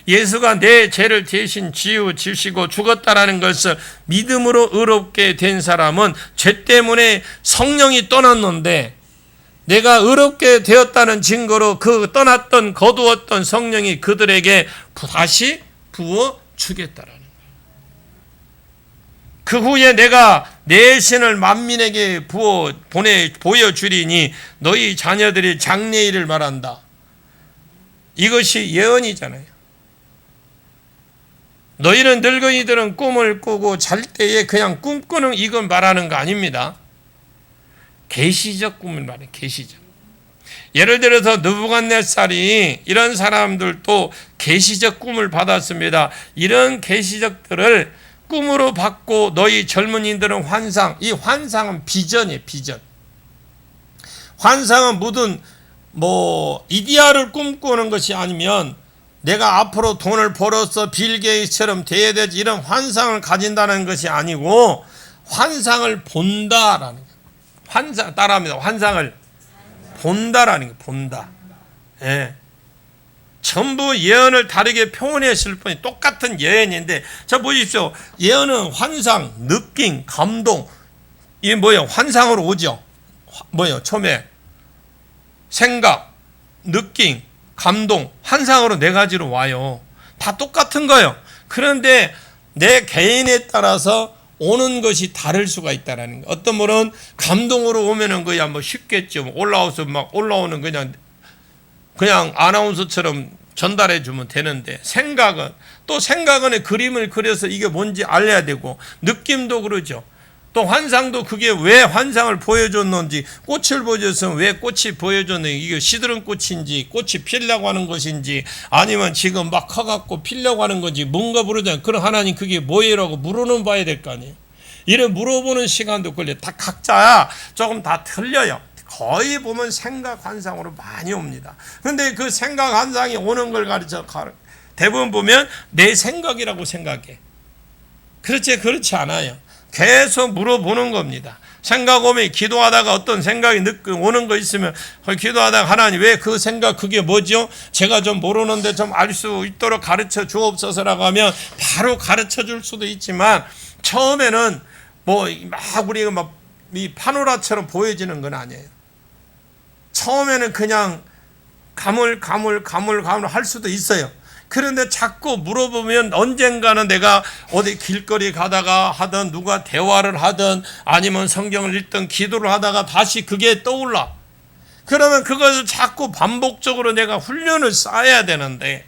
예수가 내 죄를 대신 지시고 죽었다라는 것을 믿음으로 의롭게 된 사람은 죄 때문에 성령이 떠났는데 내가 의롭게 되었다는 증거로 그 떠났던 거두었던 성령이 그들에게 다시 부어 주겠다라는 거예요. 그 후에 내가 내 신을 만민에게 보여주리니 너희 자녀들이 장래일을 말한다. 이것이 예언이잖아요. 너희는 늙은이들은 꿈을 꾸고 잘 때에 그냥 꿈꾸는 이걸 말하는 거 아닙니다. 계시적 꿈을 말해요. 계시적. 예를 들어서 느부갓네살이 이런 사람들도 계시적 꿈을 받았습니다. 이런 계시적들을 꿈으로 받고 너희 젊은이들은 환상, 이 환상은 비전이에요. 비전. 환상은 무슨 이데아를 꿈꾸는 것이 아니면 내가 앞으로 돈을 벌어서 빌 게이츠처럼 돼야 되지 이런 환상을 가진다는 것이 아니고 환상을 본다라는 거예요. 환상 따라합니다. 환상을 본다라는 거예요. 본다. 예. 전부 예언을 다르게 표현했을 뿐이 똑같은 예언인데, 자 보십시오. 예언은 환상, 느낌, 감동, 이게 뭐예요? 환상으로 오죠. 뭐예요? 처음에 생각, 느낌, 감동, 환상으로 네 가지로 와요. 다 똑같은 거예요. 그런데 내 개인에 따라서 오는 것이 다를 수가 있다라는 거. 어떤 분은 감동으로 오면은 그야 쉽겠죠. 올라와서 막 올라오는 그냥 아나운서처럼 전달해 주면 되는데, 생각은 그림을 그려서 이게 뭔지 알려야 되고, 느낌도 그러죠. 또 환상도 그게 왜 환상을 보여줬는지, 꽃을 보여줬으면 왜 꽃이 보여줬는지, 이게 시드른 꽃인지 꽃이 피려고 하는 것인지 아니면 지금 막 커갖고 피려고 하는 건지 뭔가 모르잖아요. 그럼 하나님 그게 뭐예요라고 물어는 봐야 될 거 아니에요. 이런 물어보는 시간도 걸려요. 다 각자 조금 다 틀려요. 거의 보면 생각 환상으로 많이 옵니다. 그런데 그 생각 환상이 오는 걸 가르쳐 대부분 보면 내 생각이라고 생각해. 그렇지 않아요. 계속 물어보는 겁니다. 생각 오면 기도하다가 어떤 생각이 오는 거 있으면 기도하다가 하나님 왜 그 생각 그게 뭐죠? 제가 좀 모르는데 좀 알 수 있도록 가르쳐 주옵소서라고 하면 바로 가르쳐 줄 수도 있지만, 처음에는 우리가 이 파노라처럼 보여지는 건 아니에요. 처음에는 그냥 가물 할 수도 있어요. 그런데 자꾸 물어보면 언젠가는 내가 어디 길거리 가다가 하든 누가 대화를 하든 아니면 성경을 읽든 기도를 하다가 다시 그게 떠올라. 그러면 그것을 자꾸 반복적으로 내가 훈련을 쌓아야 되는데,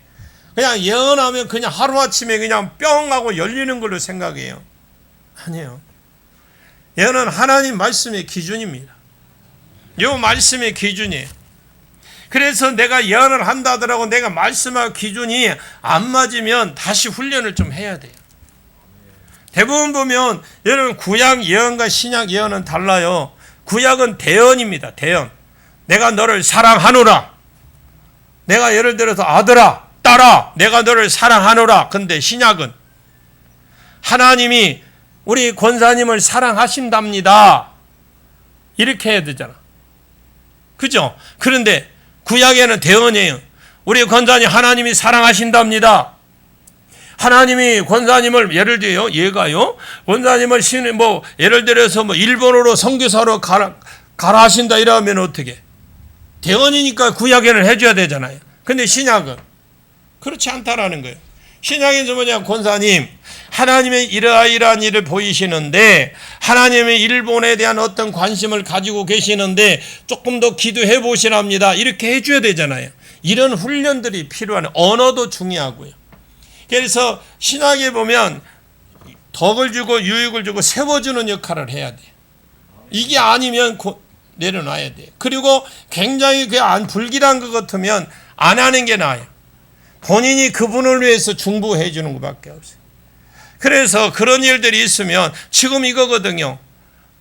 그냥 예언하면 그냥 하루아침에 그냥 뿅 하고 열리는 걸로 생각해요. 아니에요. 예언은 하나님 말씀의 기준입니다. 이 말씀의 기준이에요. 그래서 내가 예언을 한다 하더라고 내가 말씀하고 기준이 안 맞으면 다시 훈련을 좀 해야 돼요. 대부분 보면 여러분 구약 예언과 신약 예언은 달라요. 구약은 대언입니다. 대언. 내가 너를 사랑하노라. 내가 예를 들어서 아들아, 딸아, 내가 너를 사랑하노라. 근데 신약은 하나님이 우리 권사님을 사랑하신답니다. 이렇게 해야 되잖아. 그죠? 그런데 구약에는 대언이에요. 우리 권사님 하나님이 사랑하신답니다. 하나님이 권사님을 예를 들어요. 얘가요. 권사님을 예를 들어서 일본으로 선교사로 가라 하신다 이러면 어떻게? 대언이니까 구약에는 해줘야 되잖아요. 근데 신약은 그렇지 않다라는 거예요. 신약에서 뭐냐, 권사님 하나님의 이러이러한 일을 보이시는데 하나님의 일본에 대한 어떤 관심을 가지고 계시는데 조금 더 기도해 보시랍니다. 이렇게 해줘야 되잖아요. 이런 훈련들이 필요한, 언어도 중요하고요. 그래서 신학에 보면 덕을 주고 유익을 주고 세워주는 역할을 해야 돼요. 이게 아니면 내려놔야 돼요. 그리고 굉장히 불길한 것 같으면 안 하는 게 나아요. 본인이 그분을 위해서 중보해 주는 것밖에 없어요. 그래서 그런 일들이 있으면 지금 이거거든요.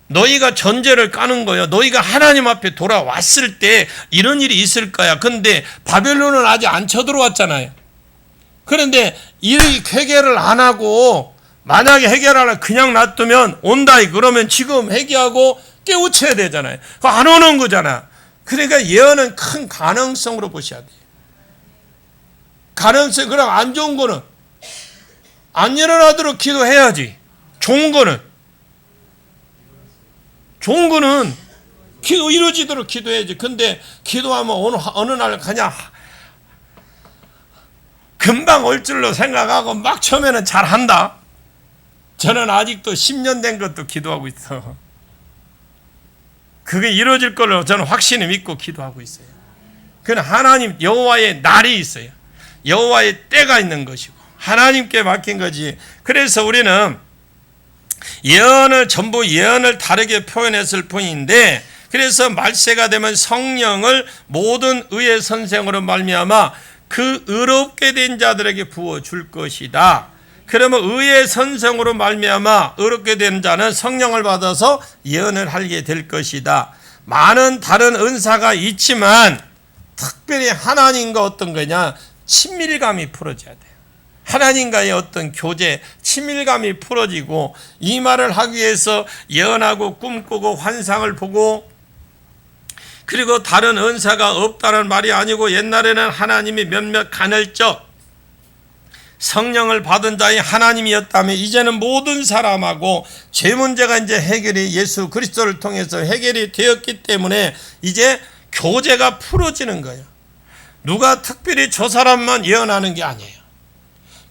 너희가 전제를 까는 거예요. 너희가 하나님 앞에 돌아왔을 때 이런 일이 있을 거야. 근데 바벨론은 아직 안 쳐들어왔잖아요. 그런데 이 회개를 안 하고 만약에 해결하려 그냥 놔두면 온다. 그러면 지금 회개하고 깨우쳐야 되잖아요. 그거 안 오는 거잖아. 그러니까 예언은 큰 가능성으로 보셔야 돼요. 가능성, 그럼 안 좋은 거는 안 일어나도록 기도해야지. 좋은 거는 기도 이루어지도록 기도해야지. 근데 기도하면 어느 날 그냥 금방 올 줄로 생각하고 막 처음에는 잘한다. 저는 아직도 10년 된 것도 기도하고 있어. 그게 이루어질 걸로 저는 확신을 믿고 기도하고 있어요. 그건 하나님 여호와의 날이 있어요. 여호와의 때가 있는 것이고 하나님께 맡긴 거지. 그래서 우리는 예언을 전부 예언을 다르게 표현했을 뿐인데, 그래서 말세가 되면 성령을 모든 의의 선생으로 말미암아 그 의롭게 된 자들에게 부어 줄 것이다. 그러면 의의 선생으로 말미암아 의롭게 된 자는 성령을 받아서 예언을 하게 될 것이다. 많은 다른 은사가 있지만 특별히 하나님과 어떤 거냐, 친밀감이 풀어져야 돼요. 하나님과의 어떤 교제, 친밀감이 풀어지고, 이 말을 하기 위해서 예언하고 꿈꾸고 환상을 보고, 그리고 다른 은사가 없다는 말이 아니고, 옛날에는 하나님이 몇몇 간헐적 성령을 받은 자의 하나님이었다면 이제는 모든 사람하고 죄 문제가 이제 해결이 예수 그리스도를 통해서 해결이 되었기 때문에 이제 교제가 풀어지는 거예요. 누가 특별히 저 사람만 예언하는 게 아니에요.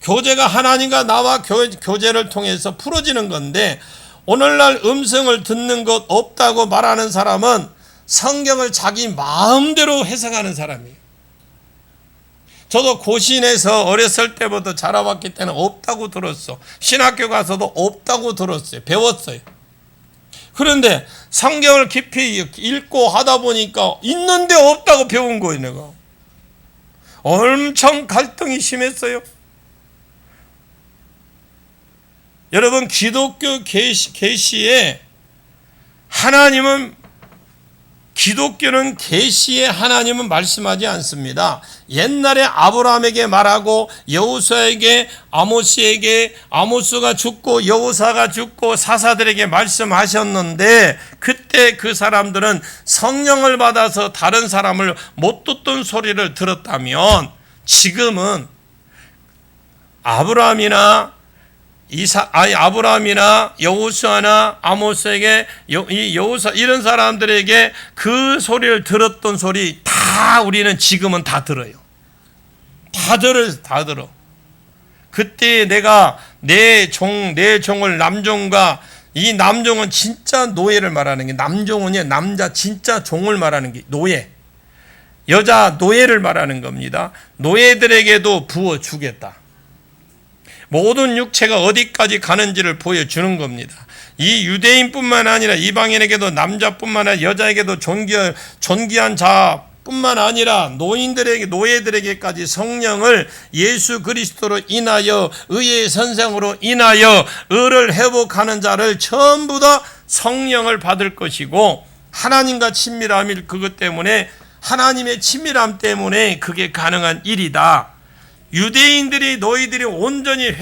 교제가 하나님과 나와 교제를 통해서 풀어지는 건데, 오늘날 음성을 듣는 것 없다고 말하는 사람은 성경을 자기 마음대로 해석하는 사람이에요. 저도 고신에서 어렸을 때부터 자라왔기 때문에 없다고 들었어. 신학교 가서도 없다고 들었어요. 배웠어요. 그런데 성경을 깊이 읽고 하다 보니까 있는데 없다고 배운 거예요. 내가 엄청 갈등이 심했어요. 여러분, 기독교 계시에 하나님은, 기독교는 계시에 하나님은 말씀하지 않습니다. 옛날에 아브라함에게 말하고 여호수아에게, 아모스에게, 아모스가 죽고 여호사가 죽고 사사들에게 말씀하셨는데, 그때 그 사람들은 성령을 받아서 다른 사람을 못 듣던 소리를 들었다면, 지금은 아브라함이나 여호수아나 아모스에게, 여호사 이런 사람들에게 그 소리를 들었던 소리 다 우리는 지금은 다 들어요. 다 들어. 그때 내가 내 종을 남종과, 이 남종은 진짜 노예를 말하는 게, 남종은 남자 진짜 종을 말하는 게 노예, 여자 노예를 말하는 겁니다. 노예들에게도 부어주겠다. 모든 육체가 어디까지 가는지를 보여주는 겁니다. 이 유대인뿐만 아니라 이방인에게도, 남자뿐만 아니라 여자에게도 존귀한 자뿐만 아니라 노예들에게까지 성령을 예수 그리스도로 인하여, 의의 선생으로 인하여 의를 회복하는 자를 전부 다 성령을 받을 것이고, 하나님과 친밀함이 그것 때문에, 하나님의 친밀함 때문에 그게 가능한 일이다. 유대인들이, 너희들이 온전히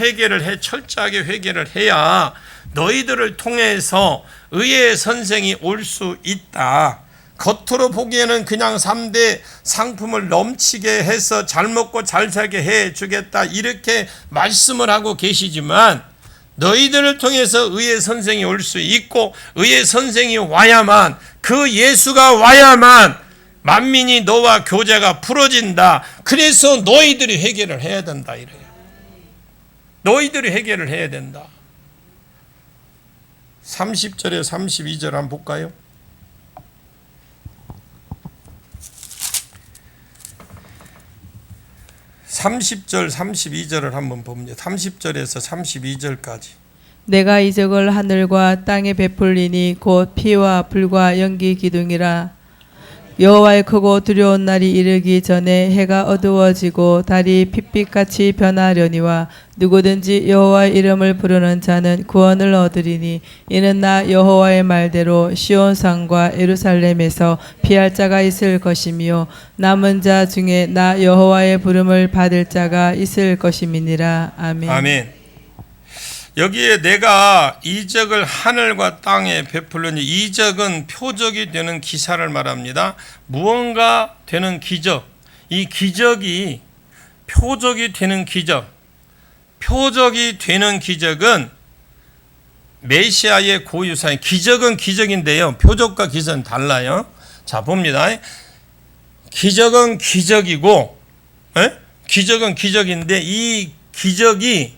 철저하게 회개를 해야 너희들을 통해서 의의 선생이 올 수 있다. 겉으로 보기에는 그냥 3대 상품을 넘치게 해서 잘 먹고 잘 살게 해주겠다, 이렇게 말씀을 하고 계시지만, 너희들을 통해서 의의 선생이 올 수 있고, 의의 선생이 와야만, 그 예수가 와야만 만민이 너와 교제가 풀어진다. 그래서 너희들이 회개를 해야 된다, 이래요. 너희들이 회개를 해야 된다. 30절에 32절 한번 볼까요? 30절 32절을 한번 봅니다. 30절에서 32절까지. 내가 이적을 하늘과 땅에 베풀리니 곧 피와 불과 연기 기둥이라. 여호와의 크고 두려운 날이 이르기 전에 해가 어두워지고 달이 핏빛같이 변하려니와 누구든지 여호와의 이름을 부르는 자는 구원을 얻으리니, 이는 나 여호와의 말대로 시온산과 예루살렘에서 피할 자가 있을 것이며 남은 자 중에 나 여호와의 부름을 받을 자가 있을 것임이니라. 아멘. 아멘. 여기에 내가 이적을 하늘과 땅에 베풀려니, 이적은 표적이 되는 기사를 말합니다. 무언가 되는 기적, 이 기적이 표적이 되는 기적, 표적이 되는 기적은 메시아의 고유사역, 기적은 기적인데요. 표적과 기적은 달라요. 자, 봅니다. 기적은 기적이고, 기적은 기적인데 이 기적이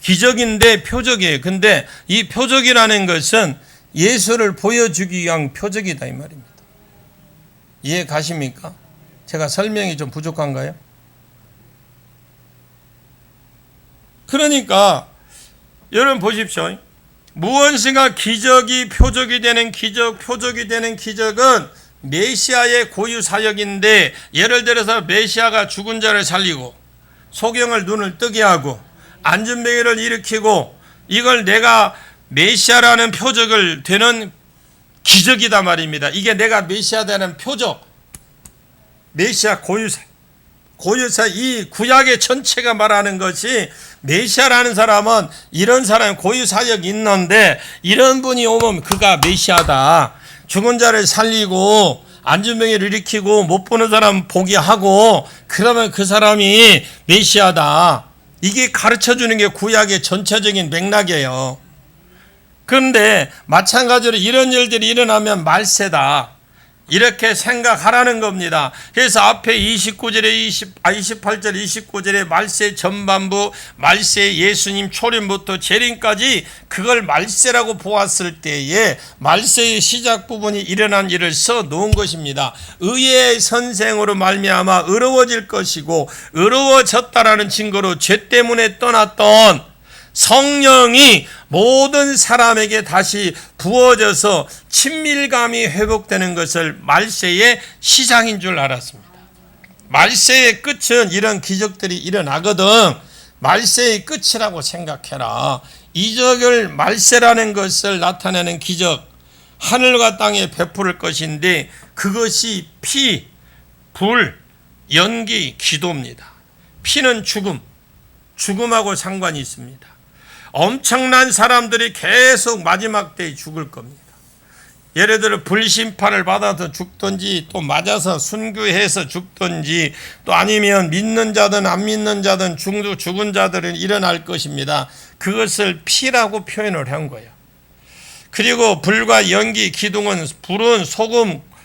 기적인데 표적이에요. 근데 이 표적이라는 것은 예수를 보여주기 위한 표적이다 이 말입니다. 이해 가십니까? 제가 설명이 좀 부족한가요? 그러니까 여러분 보십시오. 무엇인가 기적이 표적이 되는 기적, 표적이 되는 기적은 메시아의 고유 사역인데, 예를 들어서 메시아가 죽은 자를 살리고 소경을 눈을 뜨게 하고 안전병이를 일으키고, 이걸 내가 메시아라는 표적을 되는 기적이다 말입니다. 이게 내가 메시아라는 표적, 메시아 고유사 이 구약의 전체가 말하는 것이, 메시아라는 사람은 이런 사람 고유사역이 있는데 이런 분이 오면 그가 메시아다. 죽은 자를 살리고 안전병을 일으키고 못 보는 사람 보게 하고, 그러면 그 사람이 메시아다. 이게 가르쳐주는 게 구약의 전체적인 맥락이에요. 그런데 마찬가지로 이런 일들이 일어나면 말세다, 이렇게 생각하라는 겁니다. 그래서 앞에 28절 29절에 말세 전반부, 말세 예수님 초림부터 재림까지 그걸 말세라고 보았을 때에 말세의 시작 부분이 일어난 일을 써 놓은 것입니다. 의의 선생으로 말미암아 의로워질 것이고, 의로워졌다라는 증거로 죄 때문에 떠났던 성령이 모든 사람에게 다시 부어져서 친밀감이 회복되는 것을 말세의 시작인 줄 알았습니다. 말세의 끝은 이런 기적들이 일어나거든. 말세의 끝이라고 생각해라. 이적을 말세라는 것을 나타내는 기적, 하늘과 땅에 베풀을 것인데, 그것이 피, 불, 연기, 기도입니다. 피는 죽음하고 상관이 있습니다. 엄청난 사람들이 계속 마지막 때에 죽을 겁니다. 예를 들어 불심판을 받아서 죽든지, 또 맞아서 순교해서 죽든지, 또 아니면 믿는 자든 안 믿는 자든 죽은 자들은 일어날 것입니다. 그것을 피라고 표현을 한 거예요. 그리고 불과 연기, 기둥은, 불은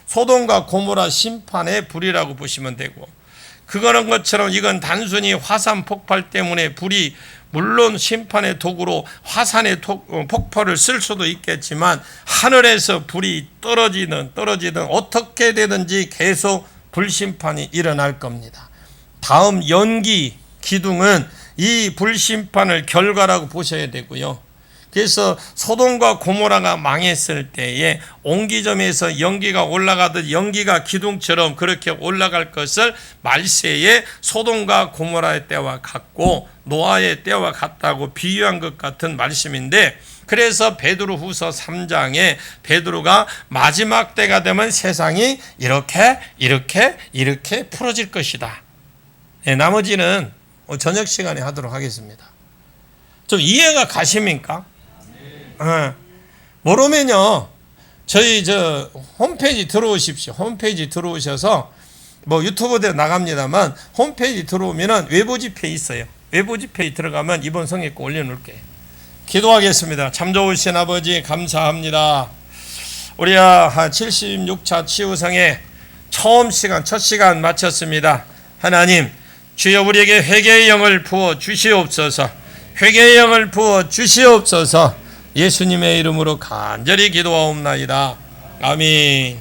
소돔과 고모라 심판의 불이라고 보시면 되고, 그거는 것처럼 이건 단순히 화산 폭발 때문에 불이, 물론 심판의 도구로 화산의 폭발을 쓸 수도 있겠지만, 하늘에서 불이 떨어지든 어떻게 되든지 계속 불심판이 일어날 겁니다. 다음 연기, 기둥은 이 불심판을 결과라고 보셔야 되고요. 그래서 소돔과 고모라가 망했을 때에 옹기점에서 연기가 올라가듯 연기가 기둥처럼 그렇게 올라갈 것을 말세의 소돔과 고모라의 때와 같고 노아의 때와 같다고 비유한 것 같은 말씀인데, 그래서 베드로후서 3장에 베드로가 마지막 때가 되면 세상이 이렇게 풀어질 것이다. 네, 나머지는 저녁 시간에 하도록 하겠습니다. 좀 이해가 가십니까? 모르면요, 저희 홈페이지 들어오십시오. 홈페이지 들어오셔서, 뭐 유튜브에 나갑니다만 홈페이지 들어오면은 외부 집회 있어요. 외부 집회에 들어가면 이번 성경꼭 올려놓을게요. 기도하겠습니다. 참 좋으신 아버지 감사합니다. 우리야 76차 치유성의 첫 시간 마쳤습니다. 하나님, 주여 우리에게 회개의 영을 부어 주시옵소서. 회개의 영을 부어 주시옵소서. 예수님의 이름으로 간절히 기도하옵나이다. 아멘.